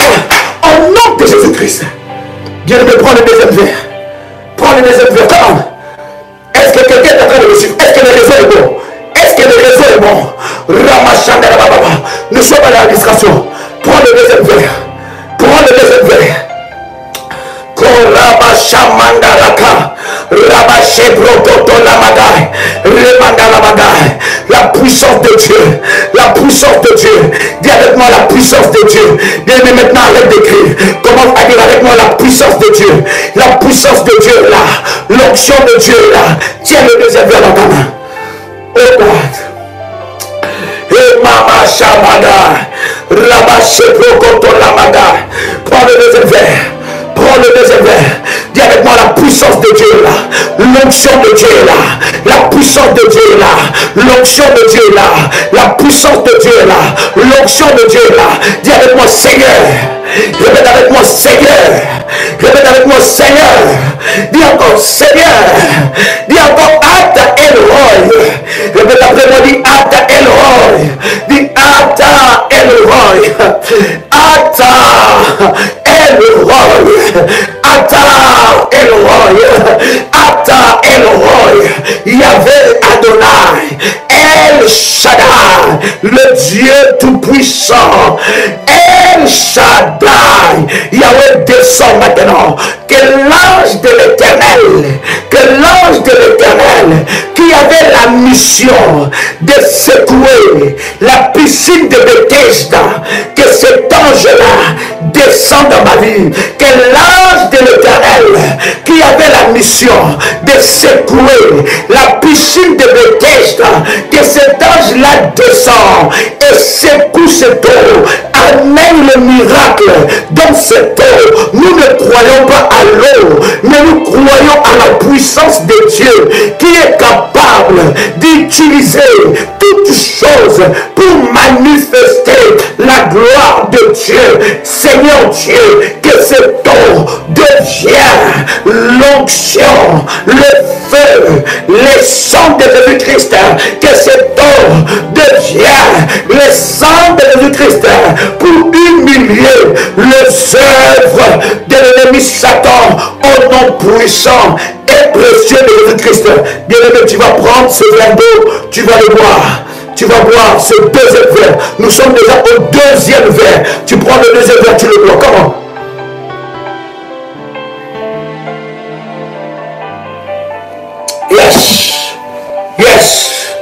fire, Bien-aimé, prends le deuxième verre. Prends le deuxième verre. Comment? Est-ce que quelqu'un est en train de me suivre? Est-ce que le réseau est bon? Est-ce que le réseau est bon? Nous sommes à l'administration. Prends le deuxième verre. Prends le deuxième verre. La puissance de Dieu, la puissance de Dieu. Dis avec moi la puissance de Dieu. Bien, mais maintenant arrête d'écrire. Commence à dire avec moi la puissance de Dieu. La puissance de Dieu est là. L'onction de Dieu est là. Tiens le deuxième verre dans ta main. Oh God. Et Mama Shamada. Rabaché Prokoto Lamada. Prends le deuxième verre. Prends le deuxième verre. Dis avec moi la puissance de Dieu est là. L'onction de Dieu est là. La puissance de Dieu est là. L'onction de Dieu est là. La puissance de Dieu est là. L'onction de Dieu est là. Dis avec moi Seigneur. Répète avec moi Seigneur. Répète avec moi Seigneur. Dis encore Seigneur. Dis encore Ata Elroy. Répète après moi, dis Ata Elroy. Dis Ata Elroy. Ata Elroy. Ata Elroy. Ata Elroy. Yahvé Adonai. El Shaddai. Le Dieu tout-puissant. El Shaddai. Yahweh descend maintenant. Que l'ange de l'Éternel, qui avait la mission de secouer la piscine de Bethesda, que cet ange-là descend dans ma vie. Que l'ange de l'Éternel, qui avait la mission de secouer la piscine de Bethesda, que cet ange-là descend et secoue cette eau, amène le miracle dans cette eau. Nous ne croyons pas à l'eau, mais nous croyons à la puissance de Dieu qui est capable d'utiliser toutes choses pour manifester la gloire de Dieu. Seigneur Dieu, que cette eau devienne l'onction, le feu, le sang de Jésus-Christ, que cette eau devienne le sang de Jésus-Christ pour humilier les œuvres de l'ennemi Satan au nom puissant et précieux de Jésus-Christ. Bien-aimé, tu vas prendre ce verre d'eau, tu vas le boire. Tu vas boire ce deuxième verre. Nous sommes déjà au deuxième verre. Tu prends le deuxième verre, tu le bois. Comment? Yes. Yes.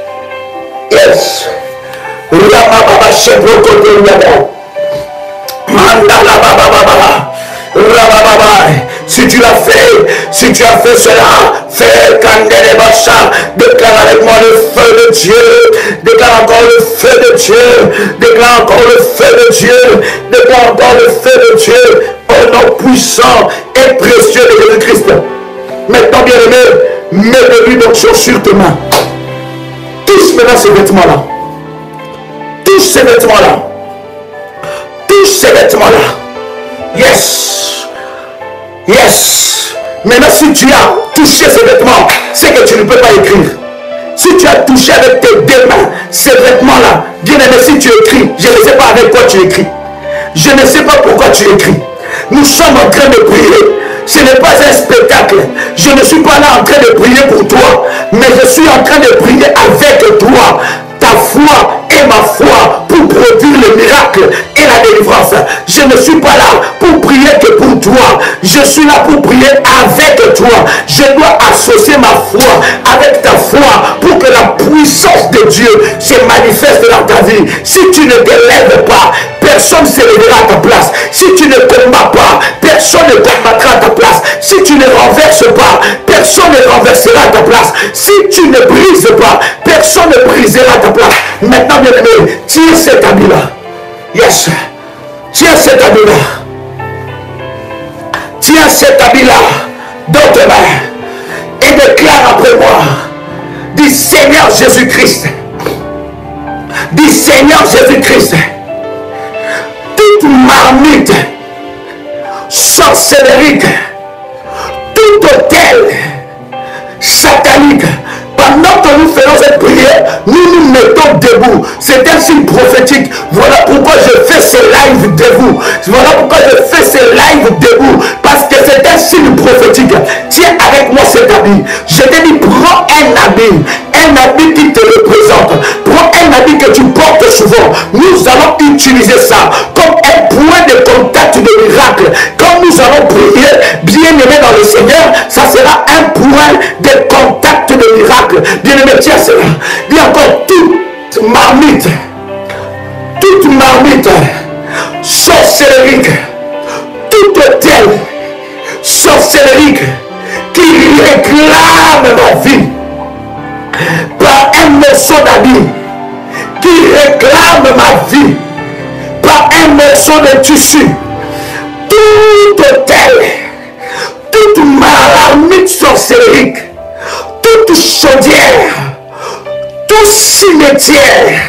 Yes. Si tu l'as fait, si tu as fait cela, fais Kandelebasha, déclare avec moi le feu de Dieu, déclare encore le feu de Dieu, déclare encore le feu de Dieu, déclare encore le feu de Dieu, au nom puissant et précieux de Jésus-Christ. Maintenant, bien aimé, mets-le donc sur tes mains. Touche maintenant ces vêtements-là. Touche ces vêtements-là. Touche ces vêtements-là. Yes. Yes. Maintenant, si tu as touché ces vêtements, c'est que tu ne peux pas écrire. Si tu as touché avec tes deux mains ces vêtements-là, bien aimé, si tu écris, je ne sais pas avec quoi tu écris. Je ne sais pas pourquoi tu écris. Nous sommes en train de prier. Ce n'est pas un spectacle. Je ne suis pas là en train de prier pour toi, mais je suis en train de prier avec toi. Ta foi et ma foi pour produire le miracle et la délivrance. Je ne suis pas là pour prier que pour toi. Je suis là pour prier avec toi. Je dois associer ma foi avec ta foi pour que la puissance de Dieu se manifeste dans ta vie. Si tu ne te lèves pas, personne ne se lèvera à ta place. Si tu ne combats pas, personne ne combattra à ta place. Si tu ne renverses pas, personne ne renversera à ta place. Si tu ne brises pas, personne ne brisera à ta place. Maintenant, bien aimé, tiens cet habit-là. Yes. Tiens cet habit-là. Tiens cet habit-là dans tes mains et déclare après moi. Dis Seigneur Jésus-Christ. Dis Seigneur Jésus-Christ. Toute marmite sorcellerique, tout hôtel satanique pendant que nous faisons cette prière, nous nous mettons debout. C'est un signe prophétique. Voilà pourquoi je fais ce live debout. Voilà pourquoi je fais ce live debout. Parce que c'est un signe prophétique. Tiens avec moi cet habit. Je te dis, prends un habit qui te représente. Prends un habit que tu portes souvent. Nous allons utiliser ça comme un point de contact de miracle. Quand nous allons prier, bien aimé dans le Seigneur, ça sera un point de contact de miracle. Bien aimé, tiens cela. Dis encore, toute marmite, sorcellerie, tout hôtel sorcellerie qui réclame ma vie par un morceau d'habit, qui réclame ma vie par un morceau de tissu, tout hôtel, toute marmite sorcellerie, toute chaudière, tout cimetière,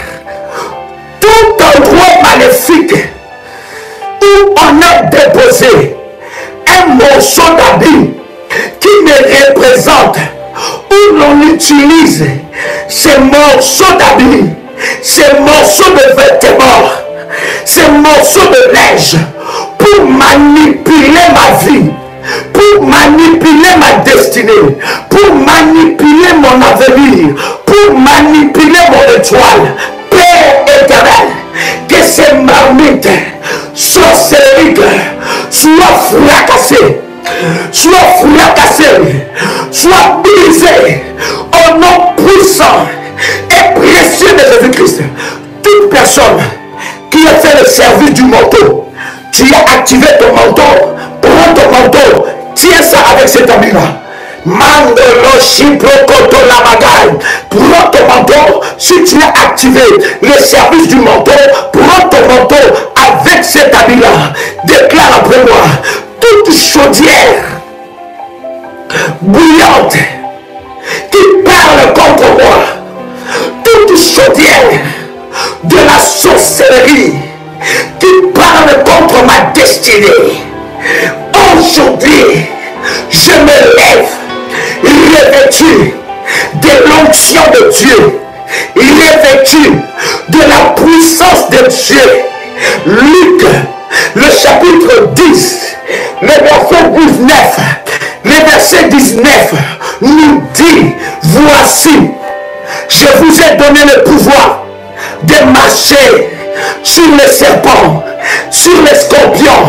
tout endroit maléfique où on a déposé un morceau d'habit qui me représente, où l'on utilise ces morceaux d'habit, ces morceaux de vêtements, ces morceaux de neige pour manipuler ma vie, pour manipuler ma destinée, pour manipuler mon avenir, pour manipuler mon étoile. Père éternel, que ces marmites sorcelleries soient fracassées, soient brisées au nom puissant et précieux de Jésus-Christ. Toute personne qui a fait le service du manteau, tu as activé ton manteau, prends ton manteau, tiens ça avec cet habit-là. Mandolo Chiprokoto la bagaille. Prends ton manteau. Si tu as activé le service du manteau, prends ton manteau avec cet habit-là. Déclare après moi, toute chaudière bouillante qui parle contre moi, toute chaudière de la sorcellerie qui parle contre ma destinée, aujourd'hui je me lève revêtu de l'onction de Dieu, revêtu de la puissance de Dieu. Luc, le chapitre 10, le verset 19, le verset 19 nous dit, voici, je vous ai donné le pouvoir de marcher sur les serpents, sur les scorpions,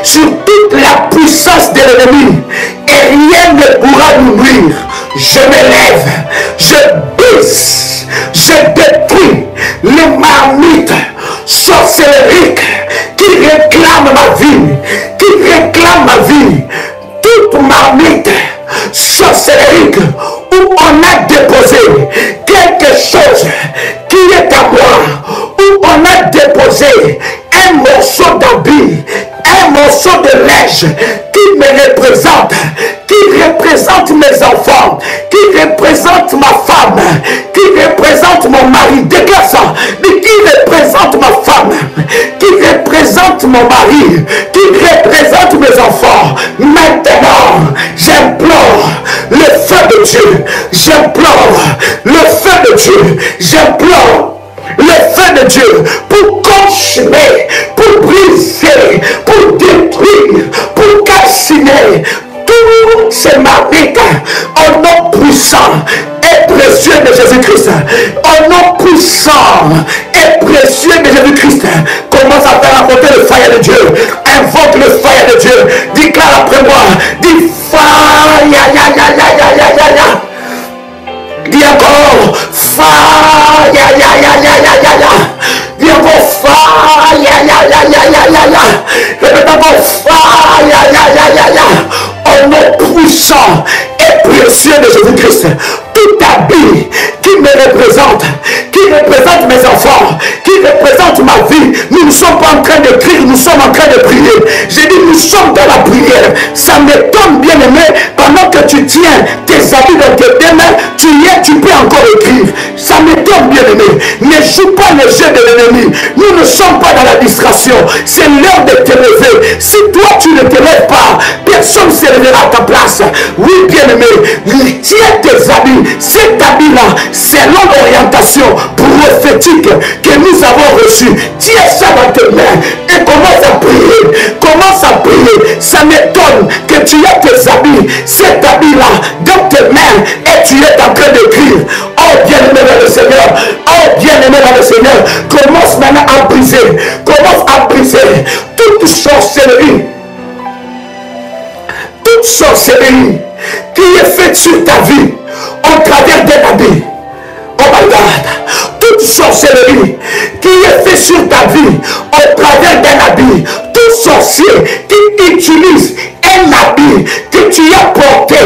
sur toute la puissance de l'ennemi, et rien ne pourra nous nuire. Je me lève, je brise, je détruis les marmites sorcelleriques qui réclament ma vie, toute marmite sorcellerique où on a déposé quelque chose qui est à moi, où on a déposé un morceau d'habit, un morceau de neige qui me représente, qui représente mes enfants, qui représente ma femme, qui représente mon mari. Déclare ça. Mais qui représente ma femme, qui représente mon mari, qui représente mes enfants. Maintenant, j'implore le feu de Dieu, j'implore le feu de Dieu, j'implore le feu de Dieu pour consumer, pour briser, pour détruire, pour calciner tous ces marmites au nom puissant et précieux de Jésus-Christ. Au nom puissant et précieux de Jésus-Christ. Commence à faire apporter le feu de Dieu. Invoque le feu de Dieu. Déclare après moi. Dis fire, ya, ya, ya, ya, ya, ya, ya, ya. Dis encore, fire, ya, ya, ya, ya, ya, ya, ya. Dis encore, fire, ya, ya, ya, ya, ya, ya, ya. Répète encore, fire, ya, ya, ya, ya, ya. Au nom puissant et précieux de Jésus-Christ, tout habit qui me représente, qui représente mes enfants, qui représente ma vie, nous ne sommes pas en train de crier, nous sommes en train de prier. J'ai dit, nous sommes dans la prière. Ça m'étonne, bien aimé, pendant que tu tiens tes habits dans tes mains, tu peux encore écrire. Ça m'étonne, bien aimé. Ne joue pas le jeu de l'ennemi. Nous ne sommes pas dans la distraction. C'est l'heure de te lever. Si toi tu ne te lèves pas, personne ne se lèvera à ta place. Oui, bien aimé, tiens tes habits cet habit-là, selon l'orientation prophétique que nous avons reçue, tiens ça dans tes mains et commence à prier. Commence à prier. Ça m'étonne que tu aies tes habits, cet habit-là, dans tes mains et tu es en train d'écrire. Oh bien-aimé dans le Seigneur, oh bien-aimé dans le Seigneur, commence maintenant à briser. Commence à briser toute sorcellerie. Toute sorcellerie qui est faite sur ta vie au travers d'un habit. Oh my God. Toute sorcellerie qui est faite sur ta vie au travers d'un habit. Tout sorcier qui utilise un habit que tu as porté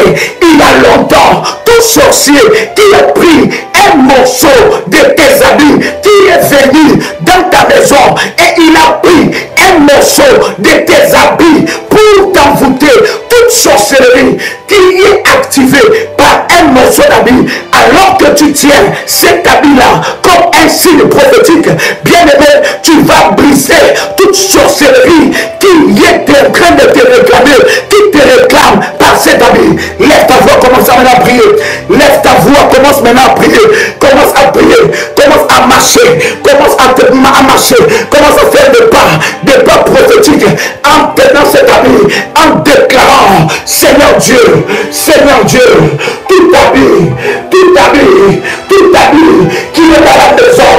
il y a longtemps. Tout sorcier qui a pris un morceau de tes habits, qui est venu dans ta maison et il a pris un morceau de tes habits pour t'envoûter. Toute sorcellerie qui est activée par un morceau d'habit, alors que tu tiens cet habit-là comme un signe prophétique, bien aimé, tu vas briser toute sorcellerie qui est en train de te réclamer, qui te réclame par cet habit. Lève ta voix, commence maintenant à prier. Lève ta voix, commence maintenant à prier. Commence à prier, commence à marcher, commence à marcher, commence à faire des pas prophétiques en tenant cet habit, en déclarant, Seigneur Dieu, tout habit qui est dans la maison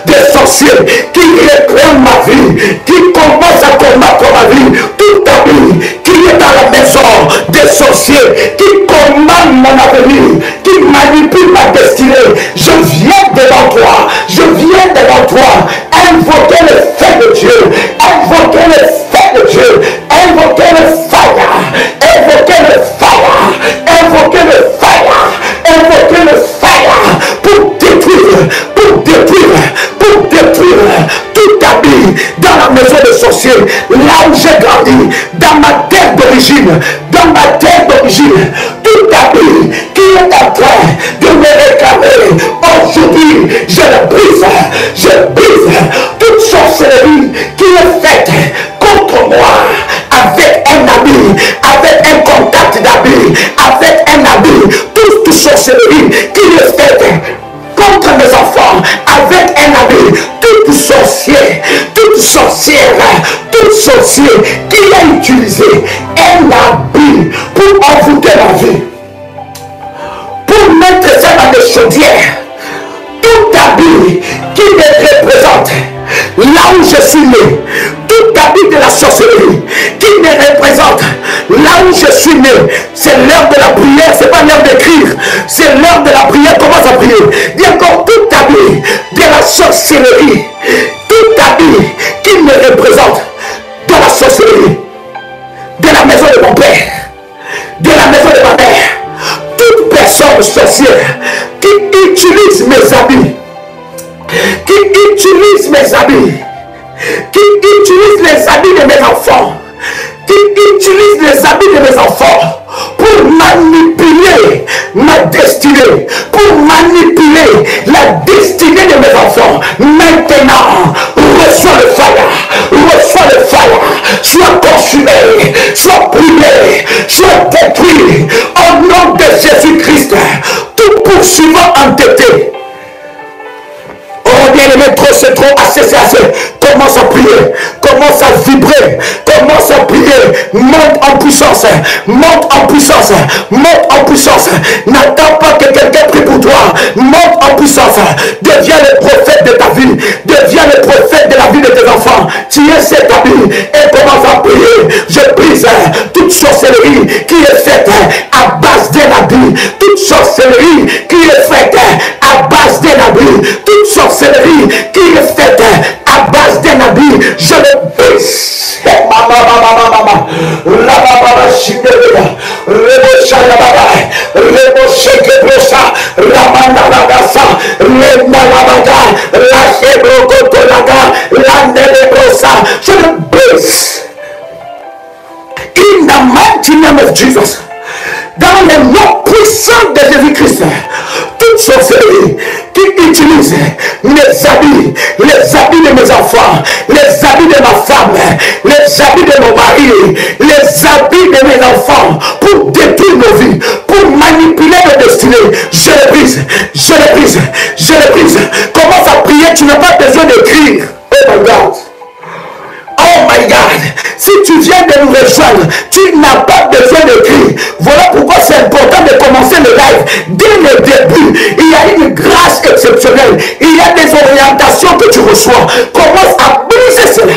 des sorciers, qui réclame ma vie, qui commence à combattre ma vie, tout habit qui est dans la maison des sorciers, qui commande mon avenir, qui manipule ma destinée, je viens devant toi, invoquer le feu de Dieu, invoquer le feu de Dieu, invoquer le fire, invoquer le fire, invoquer le fire, invoquer le fire pour détruire tout habit dans la maison des sorciers, là où j'ai grandi, dans ma terre d'origine, tout habit qui est en train de me réclamer. Aujourd'hui, je brise toute sorcellerie qui est faite contre moi avec un habit, avec un contact d'habit, avec un habit, toute sorcellerie qui est faite contre mes enfants avec un habit, toute sorcière, tout sorcier qui a utilisé un habit pour envoûter ma vie, pour mettre ça dans les chaudières, tout habit qui me représente là où je suis né, tout habit de la sorcellerie qui me représente là où je suis né. C'est l'heure de la prière, c'est pas l'heure d'écrire, c'est l'heure de la prière. Commence à prier. Dis encore, tout habit de la sorcellerie, tout habit qui me représente dans la sorcellerie, de la maison de mon père, de la maison de ma mère, toute personne sorcière qui utilise mes habits, qui utilise les habits de mes enfants, qui utilise les habits de mes enfants pour manipuler ma destinée, pour manipuler la destinée de mes enfants. Maintenant, reçois le fire, sois consumé, sois brûlé, sois détruit au nom de Jésus-Christ. Tout poursuivant entêté. Oh bien-aimé, c'est trop, assez. Commence à prier, commence à vibrer, commence à prier, monte en puissance. N'attends pas que quelqu'un prie pour toi, monte en puissance, deviens le prophète de ta vie, deviens le prophète de la vie de tes enfants. Tu es cet habit et commence à prier. Je brise toute sorcellerie qui est faite à base d'un habit, toute sorcellerie qui est faite à base d'un habit, toute sorcellerie qui est faite à base d'un habit, je le brise. Je le brise. In the mighty name of Jesus. Dans le nom puissant de Jésus-Christ, toute sorcellerie qui utilise mes habits, les habits de mes enfants, les habits de ma femme, les habits de mon mari, les habits de mes enfants pour détruire nos vies, pour manipuler nos destinées, je brise, je le brise, je le brise. Commence à prier, tu n'as pas besoin d'écrire. Oh my God. Oh my God, si tu viens de nous rejoindre, tu n'as pas besoin d'écrire. Voilà pourquoi c'est important de commencer le live. Dès le début, il y a une grâce exceptionnelle. Il y a des orientations que tu reçois. Commence à briser cela.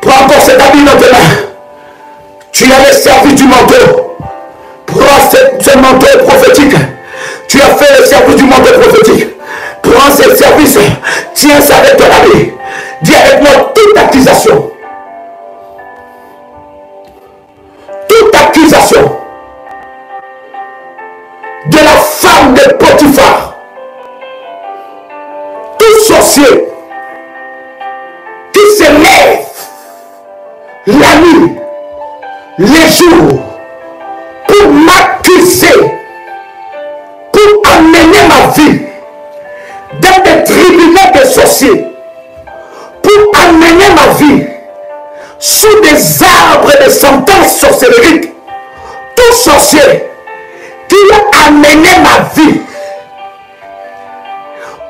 Prends encore cet habit dans tes mains. Tu as le service du manteau. Prends ce manteau prophétique. Tu as fait le service du manteau prophétique. Prends ce service. Tiens ça avec ton habit. Dis avec moi toute accusation. Toute accusation de la femme de Potiphar. Tout sorcier qui se lève la nuit, les jours, pour m'accuser, pour amener ma vie dans des tribunaux de sorciers, pour amener ma vie sous des arbres de sentences sorcériques. Tout sorcier qui a amené ma vie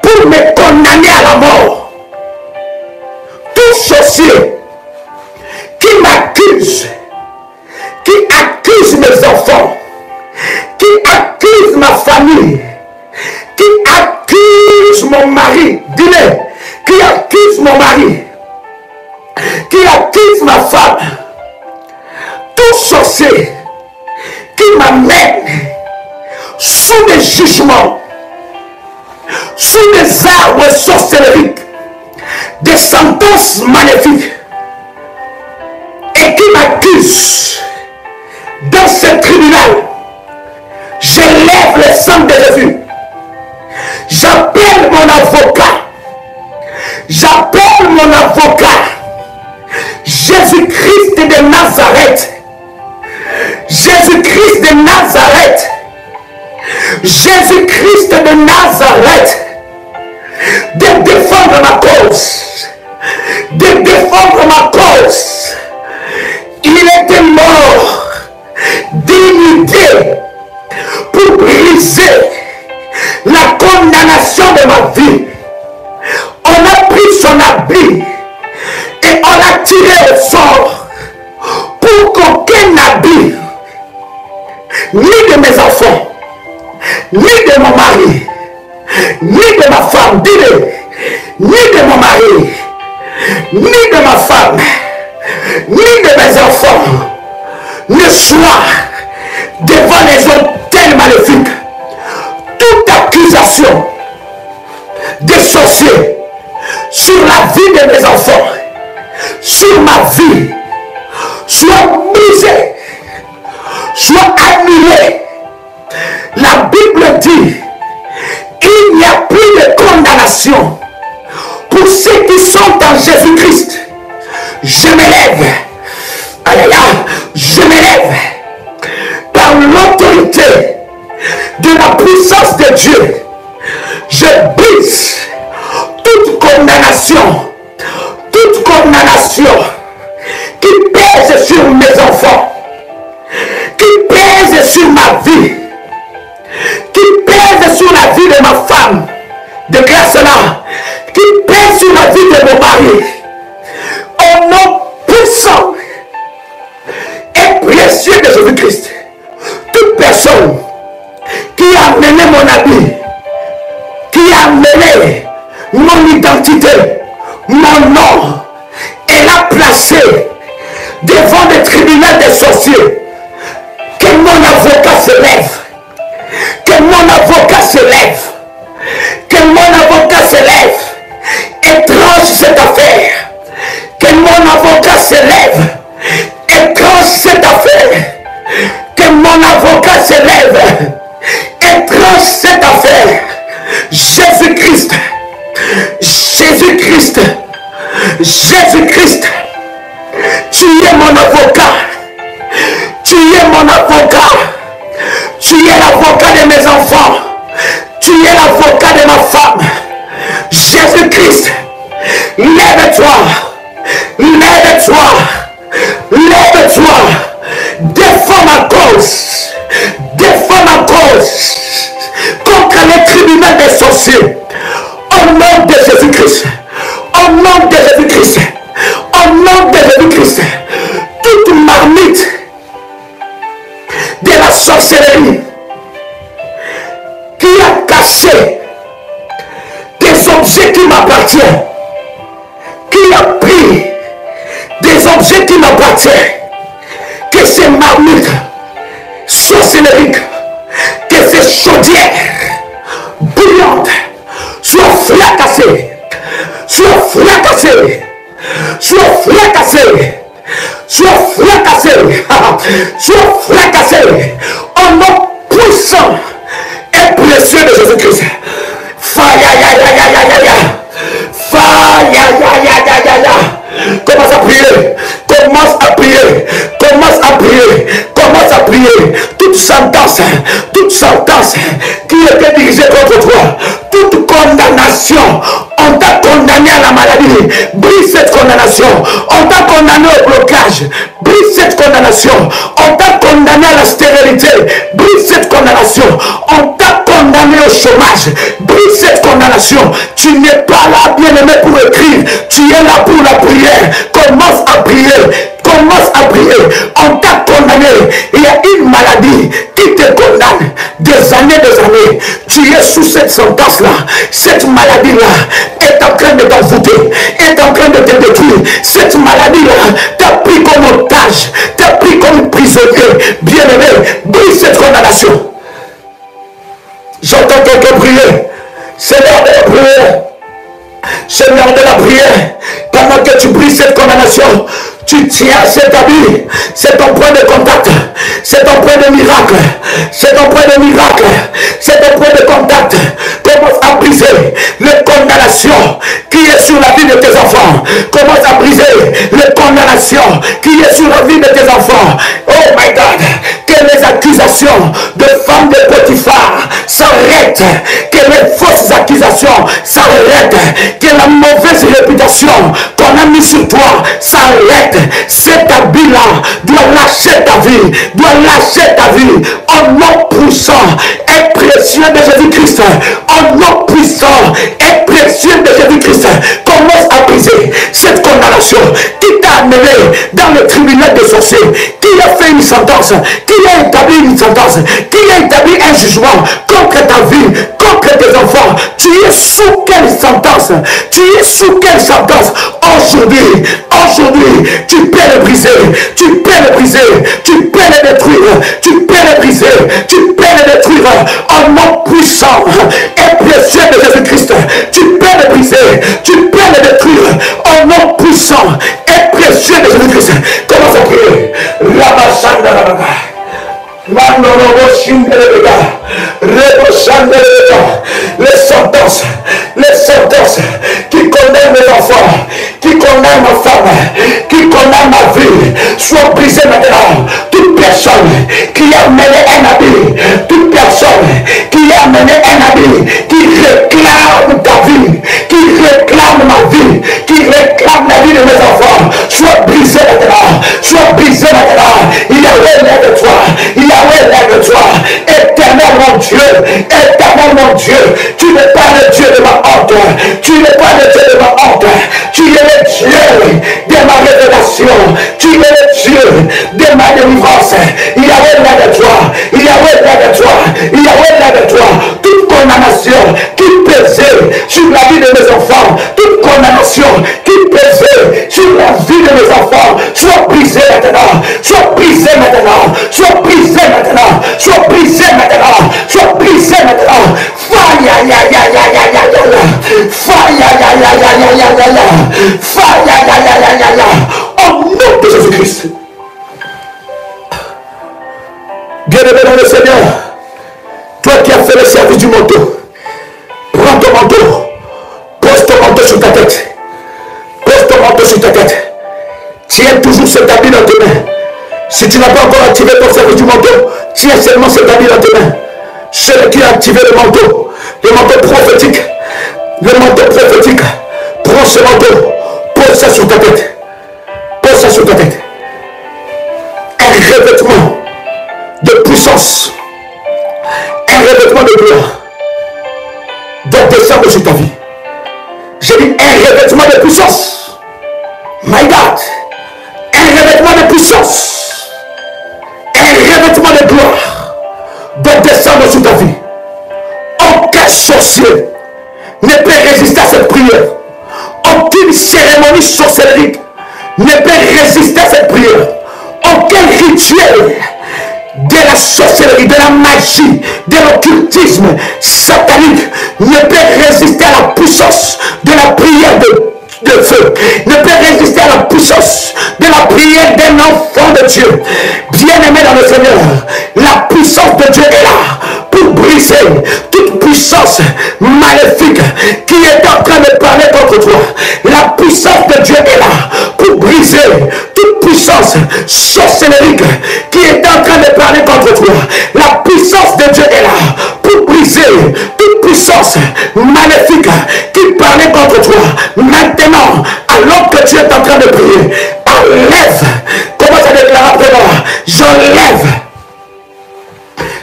pour me condamner à la mort. Tout sorcier qui m'accuse, qui accuse mes enfants, qui accuse ma famille, qui accuse mon mari, dis-le, qui accuse mon mari, qui accuse ma femme, tout sorcier qui m'amène sous des jugements, sous des arbres sorcériques, des sentences maléfiques, et qui m'accuse dans ce tribunal, je lève le sang de Jésus. J'appelle mon avocat. J'appelle mon avocat. Jésus-Christ de Nazareth. Jésus-Christ de Nazareth. Jésus-Christ de Nazareth. De défendre ma cause. De défendre ma cause. Il était mort d'unité pour briser la condamnation de ma vie. On a pris son habit et on l'a tiré au sort pour qu'aucun habit, ni de mes enfants, ni de mon mari, ni de ma femme, ni de mon mari, ni de ma femme, ni de mes enfants, ne soit devant les autels maléfiques. Toute accusation de sorcier sur la vie de mes enfants, sur ma vie, soit brisée, soit annulée. La Bible dit, il n'y a plus de condamnation pour ceux qui sont en Jésus-Christ. Je m'élève, je m'élève par l'autorité de la puissance de Dieu. Je brise toute condamnation qui pèse sur mes enfants, qui pèse sur ma vie, qui pèse sur la vie de ma femme. Déclare cela, qui pèse sur la vie de mon mari. Au nom puissant et précieux de Jésus-Christ, toute personne qui a amené mon habit, qui a amené mon identité, mon nom, et l'a placé devant le tribunal des sorciers, que mon avocat se lève, que mon avocat se lève, que mon avocat se lève et tranche cette affaire, que mon avocat se lève et tranche cette affaire, que mon avocat se lève et tranche cette affaire. Jésus-Christ, Jésus-Christ, Jésus-Christ, tu es mon avocat, tu es mon avocat, tu es l'avocat de mes enfants, tu es l'avocat de ma femme. Jésus-Christ, lève-toi, lève-toi, lève-toi, défends ma cause, défends ma cause. sorciers. Au nom de Jésus-Christ. Au nom de Jésus-Christ. Au nom de Jésus-Christ. Toute marmite de la sorcellerie qui a caché des objets qui m'appartiennent, qui a pris des objets qui m'appartiennent, que ces marmites sorcelleriques, que ces chaudières bouillantes soient fracassées, soient fracassées, soient fracassées, soient fracassées, soient fracassées au nom puissant et précieux de Jésus-Christ. Commence à prier, commence à prier, commence à prier, commence à prier. Toute sentence qui était dirigée contre toi, toute condamnation, on t'a condamné à la maladie, brise cette condamnation. On t'a condamné au blocage, brise cette condamnation. On t'a condamné à la stérilité, brise cette condamnation. On t'a condamné au chômage, brise cette condamnation. Tu n'es pas là, bien-aimé, pour écrire, tu es là pour la prière. Commence à prier. Commence à prier. On t'a condamné. Il y a une maladie qui te condamne des années. Tu es sous cette sentence-là. Cette maladie-là est en train de t'envoûter, est en train de te détruire. Cette maladie-là t'a pris comme otage, t'a pris comme prisonnier. Bien-aimé, brise cette condamnation. J'entends quelqu'un prier. C'est l'heure de la prière. C'est l'heure de la prière. Pendant que tu brises cette condamnation, tu tiens cet habit. C'est ton point de contact. C'est ton point de miracle. C'est ton point de miracle. C'est ton point de contact. Commence à briser les condamnations qui est sur la vie de tes enfants. Commence à briser les condamnations qui est sur la vie de tes enfants. Oh my God. Que les accusations de femmes de Potiphar s'arrêtent. Que les fausses accusations s'arrêtent. Que la mauvaise réputation qu'on a mis sur toi s'arrête. Cet habit-là doit lâcher ta vie. Doit lâcher ta vie. Au nom puissant et précieux de Jésus-Christ. Au nom puissant et précieux de Jésus-Christ. Commence à briser cette condamnation qui t'a amené dans le tribunal des sorciers. Qui a fait une sentence. Qui a établi une sentence. Qui a établi un jugement contre ta vie, contre tes enfants. Tu es sous quelle sentence? Tu es sous quelle sentence? Aujourd'hui, tu peux le briser, tu peux le briser, tu peux le détruire, tu peux le briser, tu peux le détruire au nom puissant et précieux de Jésus-Christ. Tu peux le briser, tu peux le détruire au nom puissant et précieux de Jésus-Christ. Commence à prier. Les sentences qui condamnent mes enfants, qui condamnent ma femme, qui condamnent ma vie, soient brisées maintenant. Toute personne qui a mené un habit, toute personne qui a mené un habit, qui réclame ta vie, qui réclame ma vie, qui réclame la vie de mes enfants, soit brisée maintenant, soit brisée maintenant. Yahweh, lève-toi, Yahweh, lève-toi, éternel mon Dieu, tu n'es pas le Dieu de ma honte, tu n'es pas le Dieu de ma honte, tu es le Dieu de ma révélation, tu es le Dieu de ma délivrance. Yahweh, lève-toi, Yahweh, lève-toi, Yahweh, lève-toi. Toute condamnation qui pesait sur la vie de mes enfants, toute condamnation qui pesait sur la vie de mes enfants, soit brisée maintenant, soit brisée maintenant, soit brisée maintenant, soit brisée maintenant, soit brisée maintenant. Fire, ya, ya, ya, ya, ya, ya, ya. Fire, ya, ya, ya, ya, ya, ya, ya. Fire, ya, ya, ya, ya, ya. Au nom de Jésus-Christ. Bien-aimé dans le Seigneur, toi qui as fait le service du manteau, prends ton manteau, pose ton manteau sur ta tête, pose ton manteau sur ta tête, tiens toujours cet habit dans tes mains. Si tu n'as pas encore activé ton service du manteau, tiens seulement cet habit dans tes mains. Celui qui a activé le manteau prophétique, prends ce manteau, pose ça sur ta tête, pose ça sur ta tête. Un revêtement de puissance, un revêtement de gloire. descendre sur ta vie. J'ai dit un revêtement de puissance. My God. Un revêtement de puissance. Un revêtement de gloire doit descendre sur ta vie. Aucun sorcier ne peut résister à cette prière. Aucune cérémonie sorcellerie ne peut résister à cette prière. Aucun rituel de la sorcellerie, de la magie, de l'occultisme satanique ne peut résister à la puissance de la prière de feu, ne peut résister à la puissance de la prière d'un enfant de Dieu. Bien-aimé dans le Seigneur, la puissance de Dieu est là pour briser toute puissance maléfique qui est en train de parler contre toi. La puissance de Dieu est là pour briser toute puissance sorcellerique qui est en train de parler contre toi. La puissance de Dieu est là pour briser toute puissance maléfique qui parlait contre toi. Maintenant, alors que tu es en train de prier, enlève, commence à déclarer après moi, j'enlève,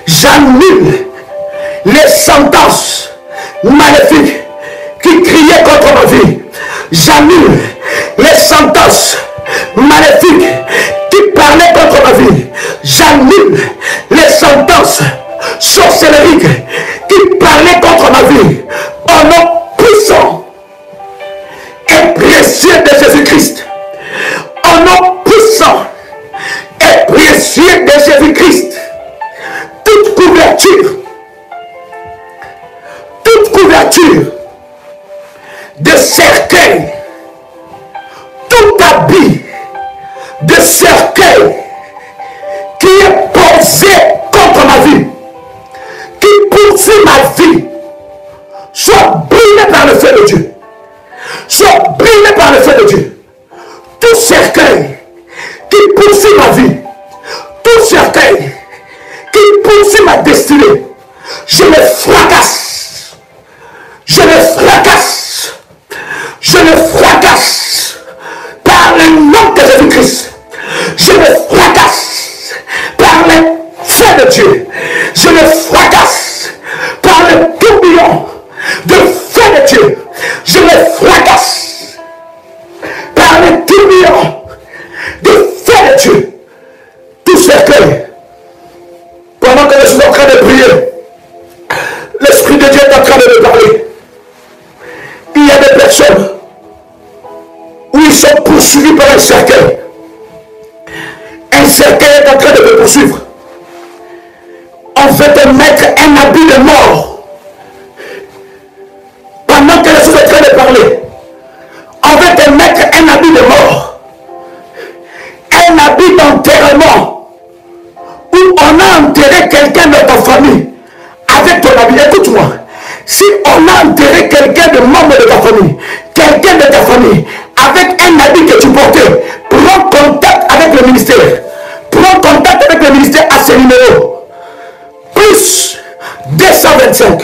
j'annule les sentences maléfiques qui criaient contre ma vie. J'annule les sentences maléfiques qui parlaient contre ma vie. J'annule les sentences sorcelleriques qui parlaient contre ma vie. Au nom puissant et précieux de Jésus-Christ. Au nom puissant et précieux de Jésus-Christ. Toute couverture de cercueil, tout habit de cercueil qui est posé contre ma vie, qui poursuit ma vie, soit brûlé par le feu de Dieu. Soit brûlé par le feu de Dieu. Tout cercueil qui poursuit ma vie, tout cercueil qui poursuit ma destinée, je le fracasse. Je le fracasse. Je le fracasse par le nom de Jésus-Christ. Je le fracasse par le feu de Dieu. Je le fracasse par le tourbillon de feu de Dieu. Je le fracasse par le tourbillon de feu de Dieu. Tout cercueil. Pendant que je suis en train de prier, l'Esprit de Dieu est en train de me parler. Il y a des personnes où ils sont poursuivis par un cercueil. Un cercueil est en train de me poursuivre. On veut te mettre un habit de mort. Pendant que je suis en train de parler, on veut te mettre un habit de mort. Un habit d'enterrement. Où on a enterré quelqu'un de ta famille avec ton habit. Écoute-moi. Si on a enterré quelqu'un de membre de ta famille, quelqu'un de ta famille, avec un habit que tu portais, prends contact avec le ministère. Prends contact avec le ministère à ce numéro. Plus 225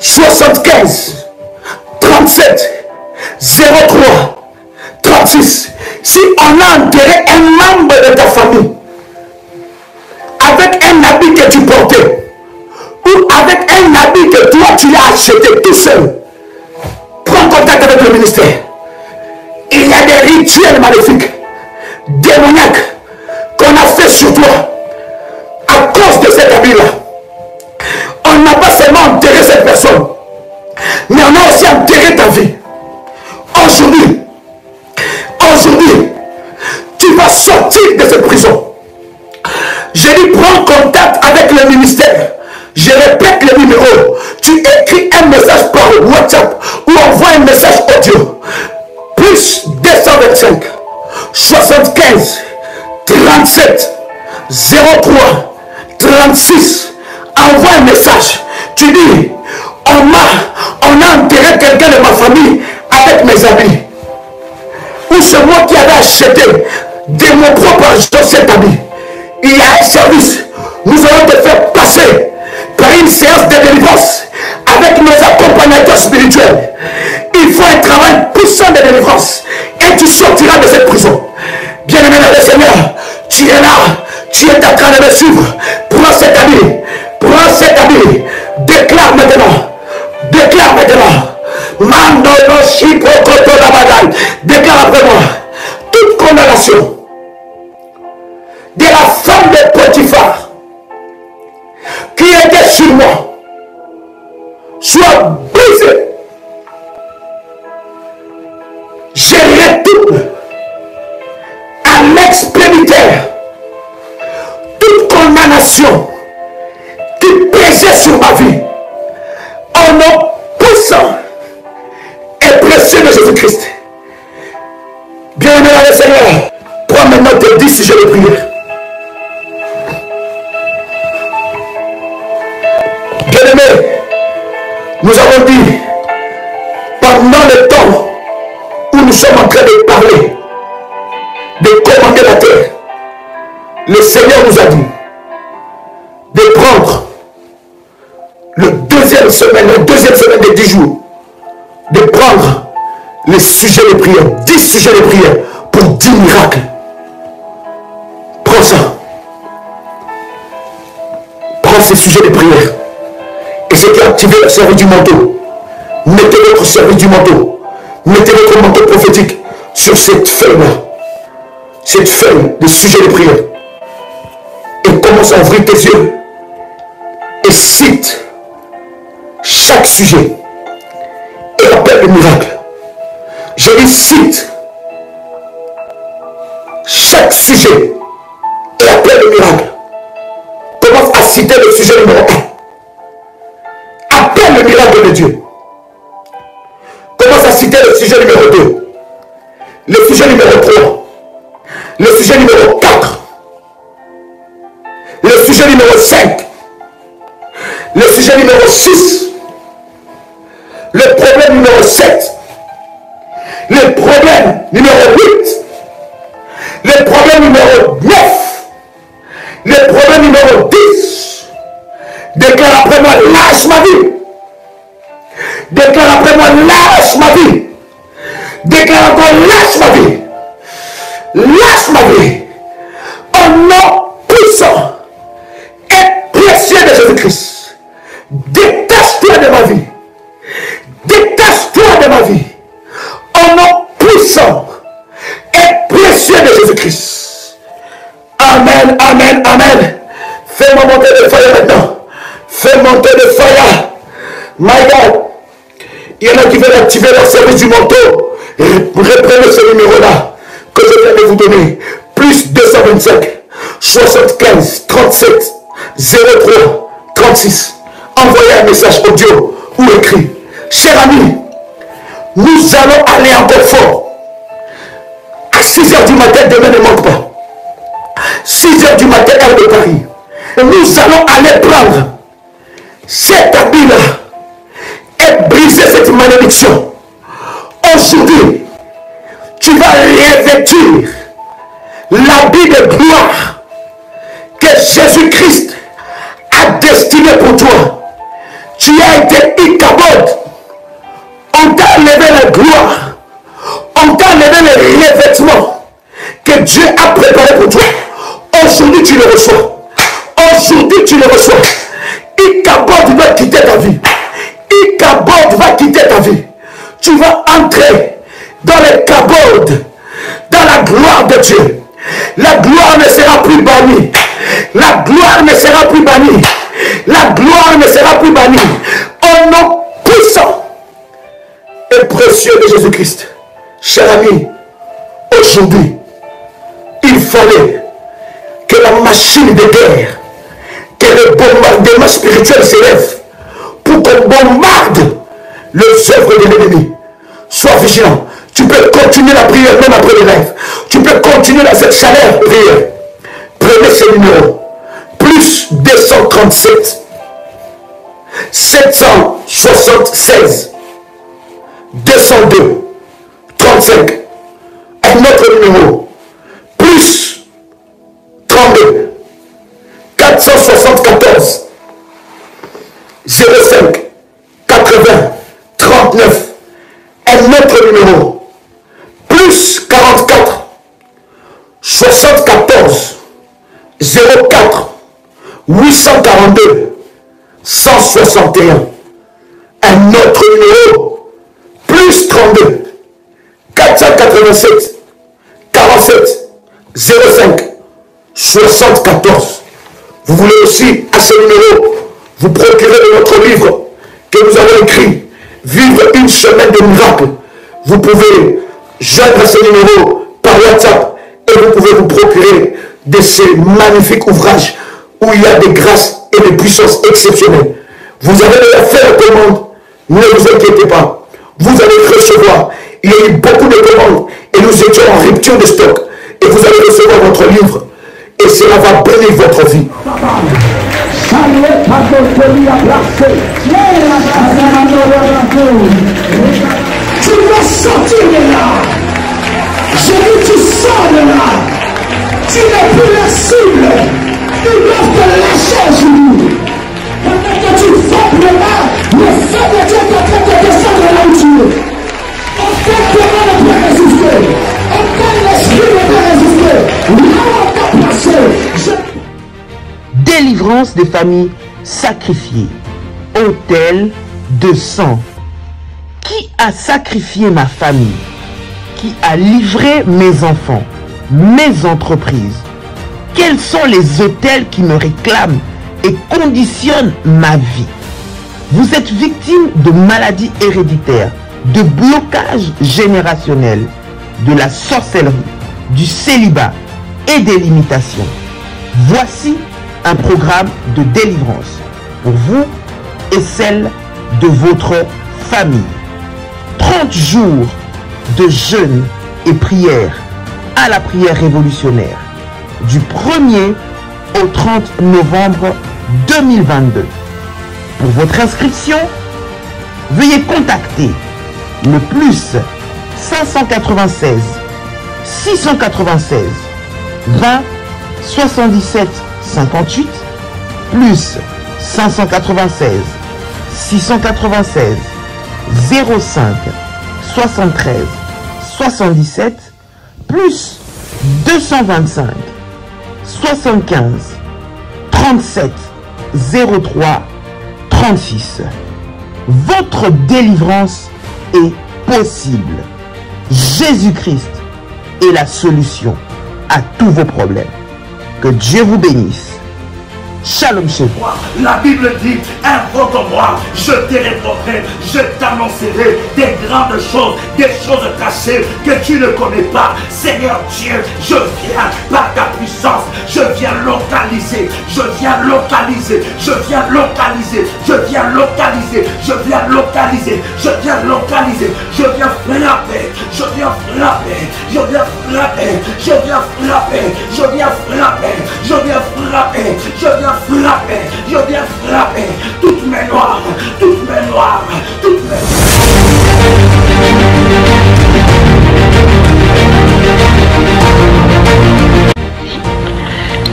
75 37 03 36. Si on a enterré un membre de ta famille avec un habit que tu portais, ou avec un habit que toi tu as acheté tout seul, prends contact avec le ministère. Il y a des rituels maléfiques, démoniaques, qu'on a fait sur toi à cause de cet habit-là. On n'a pas seulement enterré cette personne, mais on a aussi enterré ta vie. Aujourd'hui, tu vas sortir de cette prison. Je dis, prends contact avec le ministère. Je répète le numéro. Tu écris un message par WhatsApp ou envoie un message audio. Plus 225 75 37 03 36. Envoie un message. Tu dis, on a enterré quelqu'un de ma famille avec mes habits. Ou c'est moi qui avais acheté de mon propre argent cet habit. Il y a un service. Nous allons te faire passer par une séance de délivrance avec nos accompagnateurs spirituels. Il faut un travail puissant de délivrance et tu sortiras de cette prison. Bien-aimé dans le Seigneur, tu es là, tu es en train de me suivre. Prends cet habit, déclare maintenant, condamnation qui pesait sur ma vie, au nom puissant et précieux de Jésus-Christ. Bien-aimé dans le Seigneur, prends maintenant tes 10 sujets de prière. Bien-aimé, nous avons dit, pendant le temps où nous sommes en train de parler, de commander la terre, le Seigneur nous a dit de prendre la deuxième semaine de 10 jours, de prendre les sujets de prière, 10 sujets de prière pour 10 miracles. Prends ça. Prends ces sujets de prière. Et c'est qui a activé le service du manteau. Mettez votre service du manteau. Mettez votre manteau prophétique sur cette feuille-là. Cette feuille de sujets de prière. Et commence à ouvrir tes yeux. Et cite chaque sujet. Et appelle le miracle. Je dis cite chaque sujet. Et appelle le miracle. Commence à citer le sujet numéro 1. Appelle le miracle de Dieu. Commence à citer le sujet numéro 2. Le sujet numéro 3. Le sujet numéro 4. Le sujet numéro 5. Le sujet numéro 6. Le problème numéro 7. Le problème numéro 8. Le problème numéro 9. Le problème numéro 10. Déclare après moi, lâche ma vie. Déclare après moi, lâche ma vie. Déclare encore, lâche ma vie. Lâche ma vie. Au nom puissant et précieux de Jésus-Christ. Détache-toi de ma vie. Détache-toi de ma vie. Au nom puissant et précieux de Jésus-Christ. Amen, amen, amen. Fais-moi monter de feu maintenant. Fais monter de feu. My God. Il y en a qui veulent activer leur service du manteau. Reprenez ce numéro-là que je viens de vous donner. Plus 225 75 37 03 36. Envoyez un message audio ou écrit. Cher ami, nous allons aller encore fort. À 6 h du matin, demain ne manque pas. 6 h du matin, heure de Paris. Nous allons aller prendre cet habit-là et briser cette malédiction. Aujourd'hui, tu vas revêtir l'habit de gloire que Jésus-Christ a destiné pour toi. Tu as été Ichabod. On t'a enlevé la gloire. On t'a enlevé le revêtement que Dieu a préparé pour toi. Aujourd'hui, tu le reçois. Aujourd'hui, tu le reçois. Ichabod va quitter ta vie. Ichabod va quitter ta vie. Tu vas entrer dans le kabod, dans la gloire de Dieu. La gloire ne sera plus bannie. La gloire ne sera plus bannie. La gloire ne sera plus bannie. Au nom puissant et précieux de Jésus-Christ. Cher ami, aujourd'hui, il fallait que la machine de guerre, que le bombardement spirituel s'élève pour qu'on bombarde les œuvres de l'ennemi. Sois vigilant. Tu peux continuer la prière même après le live. Tu peux continuer dans cette chaleur de prière. Prenez ce numéro. Plus 237 776 202 35. Un autre numéro. Plus 32 474 05 80 39. Un autre numéro. Plus 44 74 04 842 161. Un autre numéro. Plus 32 487 47 05 74. Vous voulez aussi à ce numéro vous procurer de notre livre que nous avons écrit, Vivre une semaine de miracles. Vous pouvez joindre ce numéro par WhatsApp et vous pouvez vous procurer de ces magnifiques ouvrages où il y a des grâces et des puissances exceptionnelles. Vous avez déjà fait la commande, ne vous inquiétez pas. Vous allez recevoir. Il y a eu beaucoup de commandes et nous étions en rupture de stock. Et vous allez recevoir votre livre et cela va bénir votre vie. Tu dois sortir de là. J'ai dit tu sors de là. Tu n'es plus la cible. Ils doivent te lâcher aujourd'hui. Pendant que tu frappes le mal, le feu de Dieu est en train de descendre là où tu es. Aucun démon ne peut résister. Aucun esprit ne peut résister. Là où on t'a placé. Délivrance des familles sacrifiées. Autel de sang. Qui a sacrifié ma famille? Qui a livré mes enfants, mes entreprises? Quels sont les autels qui me réclament et conditionnent ma vie? Vous êtes victime de maladies héréditaires, de blocages générationnels, de la sorcellerie, du célibat et des limitations. Voici un programme de délivrance pour vous et celle de votre famille. 30 jours de jeûne et prière à la prière révolutionnaire du 1er au 30 novembre 2022. Pour votre inscription, veuillez contacter le plus 596 696 20 77 58 plus 596 696 05 73 77 plus 225 75 37 03 36. Votre délivrance est possible. Jésus-Christ est la solution à tous vos problèmes. Que Dieu vous bénisse. Shalom chez vous. La Bible dit, invoque-moi, je te répondrai, je t'annoncerai des grandes choses, des choses cachées que tu ne connais pas. Seigneur Dieu, je viens par ta puissance, je viens localiser, je viens localiser, je viens localiser, je viens localiser, je viens localiser, je viens localiser, je viens frapper, je viens frapper, je viens frapper, je viens frapper, je viens frapper, je viens frapper, je viens frapper, je viens frapper toutes mes noirs, toutes mes noirs, toutes mes...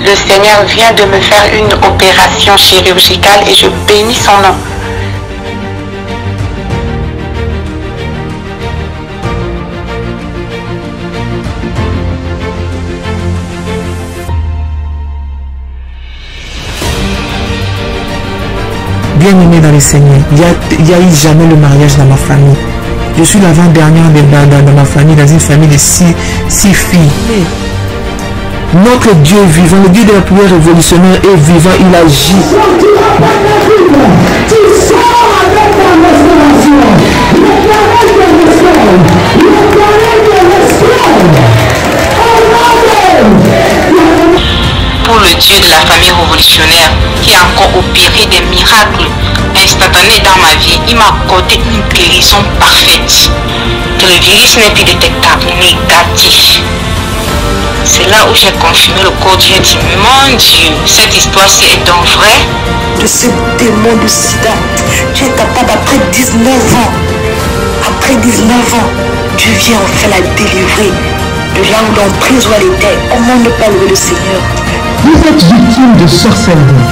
Le Seigneur vient de me faire une opération chirurgicale et je bénis son nom. Bien-aimé dans le Seigneur, il n'y a eu jamais le mariage dans ma famille. Je suis l'avant-dernière dans ma famille, dans une famille de six filles. Notre Dieu vivant, le Dieu de la prière révolutionnaire est vivant, il agit. Pour le Dieu de la famille révolutionnaire qui a encore opéré des miracles instantanés dans ma vie, il m'a accordé une guérison parfaite. Que le virus n'est plus détectable, négatif. C'est là où j'ai confirmé le corps Dieu dit, mon Dieu, cette histoire-ci est donc vraie. De ce démon de sida, tu es capable après 19 ans. Après 19 ans, tu viens enfin la délivrer. De là où l'emprise où elle était, comment ne pas louer le Seigneur? Vous êtes victime de sorcellerie,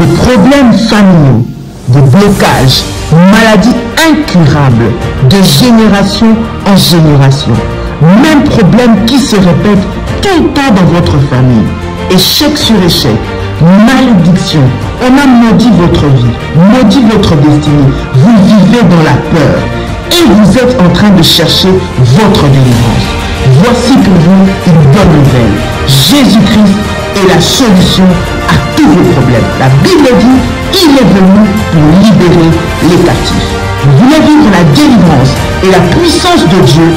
de problèmes familiaux, de blocages, maladies incurables, de génération en génération. Même problème qui se répète tout le temps dans votre famille. Échec sur échec, malédiction. On a maudit votre vie, maudit votre destinée. Vous vivez dans la peur et vous êtes en train de chercher votre délivrance. Voici pour vous une bonne nouvelle. Jésus-Christ est la solution à tous vos problèmes. La Bible dit, il est venu pour libérer les captifs. Vous voulez vivre la délivrance et la puissance de Dieu?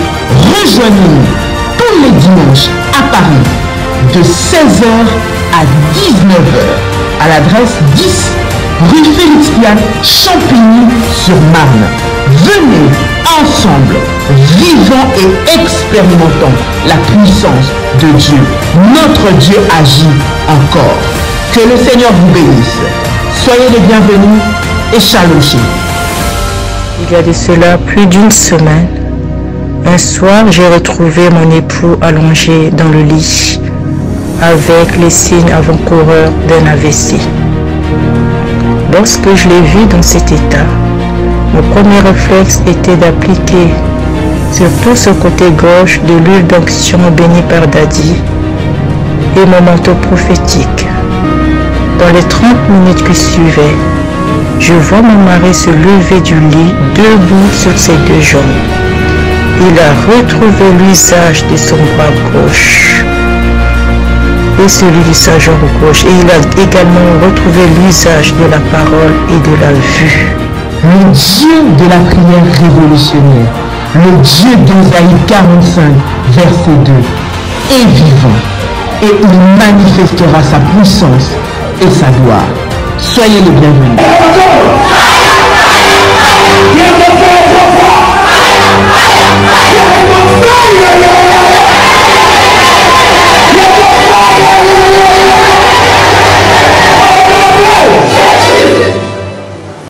Rejoignez-nous tous les dimanches à Paris, de 16h à 19h à l'adresse 10 rue Félix Piat, Champigny-sur-Marne. Venez ensemble, vivons et expérimentons la puissance de Dieu. Notre Dieu agit encore. Que le Seigneur vous bénisse. Soyez les bienvenus et shalom. Il y a de cela plus d'une semaine, un soir, j'ai retrouvé mon époux allongé dans le lit avec les signes avant-coureurs d'un AVC. Lorsque je l'ai vu dans cet état, mon premier réflexe était d'appliquer sur tout ce côté gauche de l'huile d'onction bénie par Daddy et mon manteau prophétique. Dans les 30 minutes qui suivaient, je vois mon mari se lever du lit debout sur ses deux jambes. Il a retrouvé l'usage de son bras gauche et celui de sa jambe gauche. Et il a également retrouvé l'usage de la parole et de la vue. Le Dieu de la prière révolutionnaire, le Dieu d'Ésaïe 45, verset 2, est vivant et il manifestera sa puissance et sa gloire. Soyez les bienvenus. Yeah.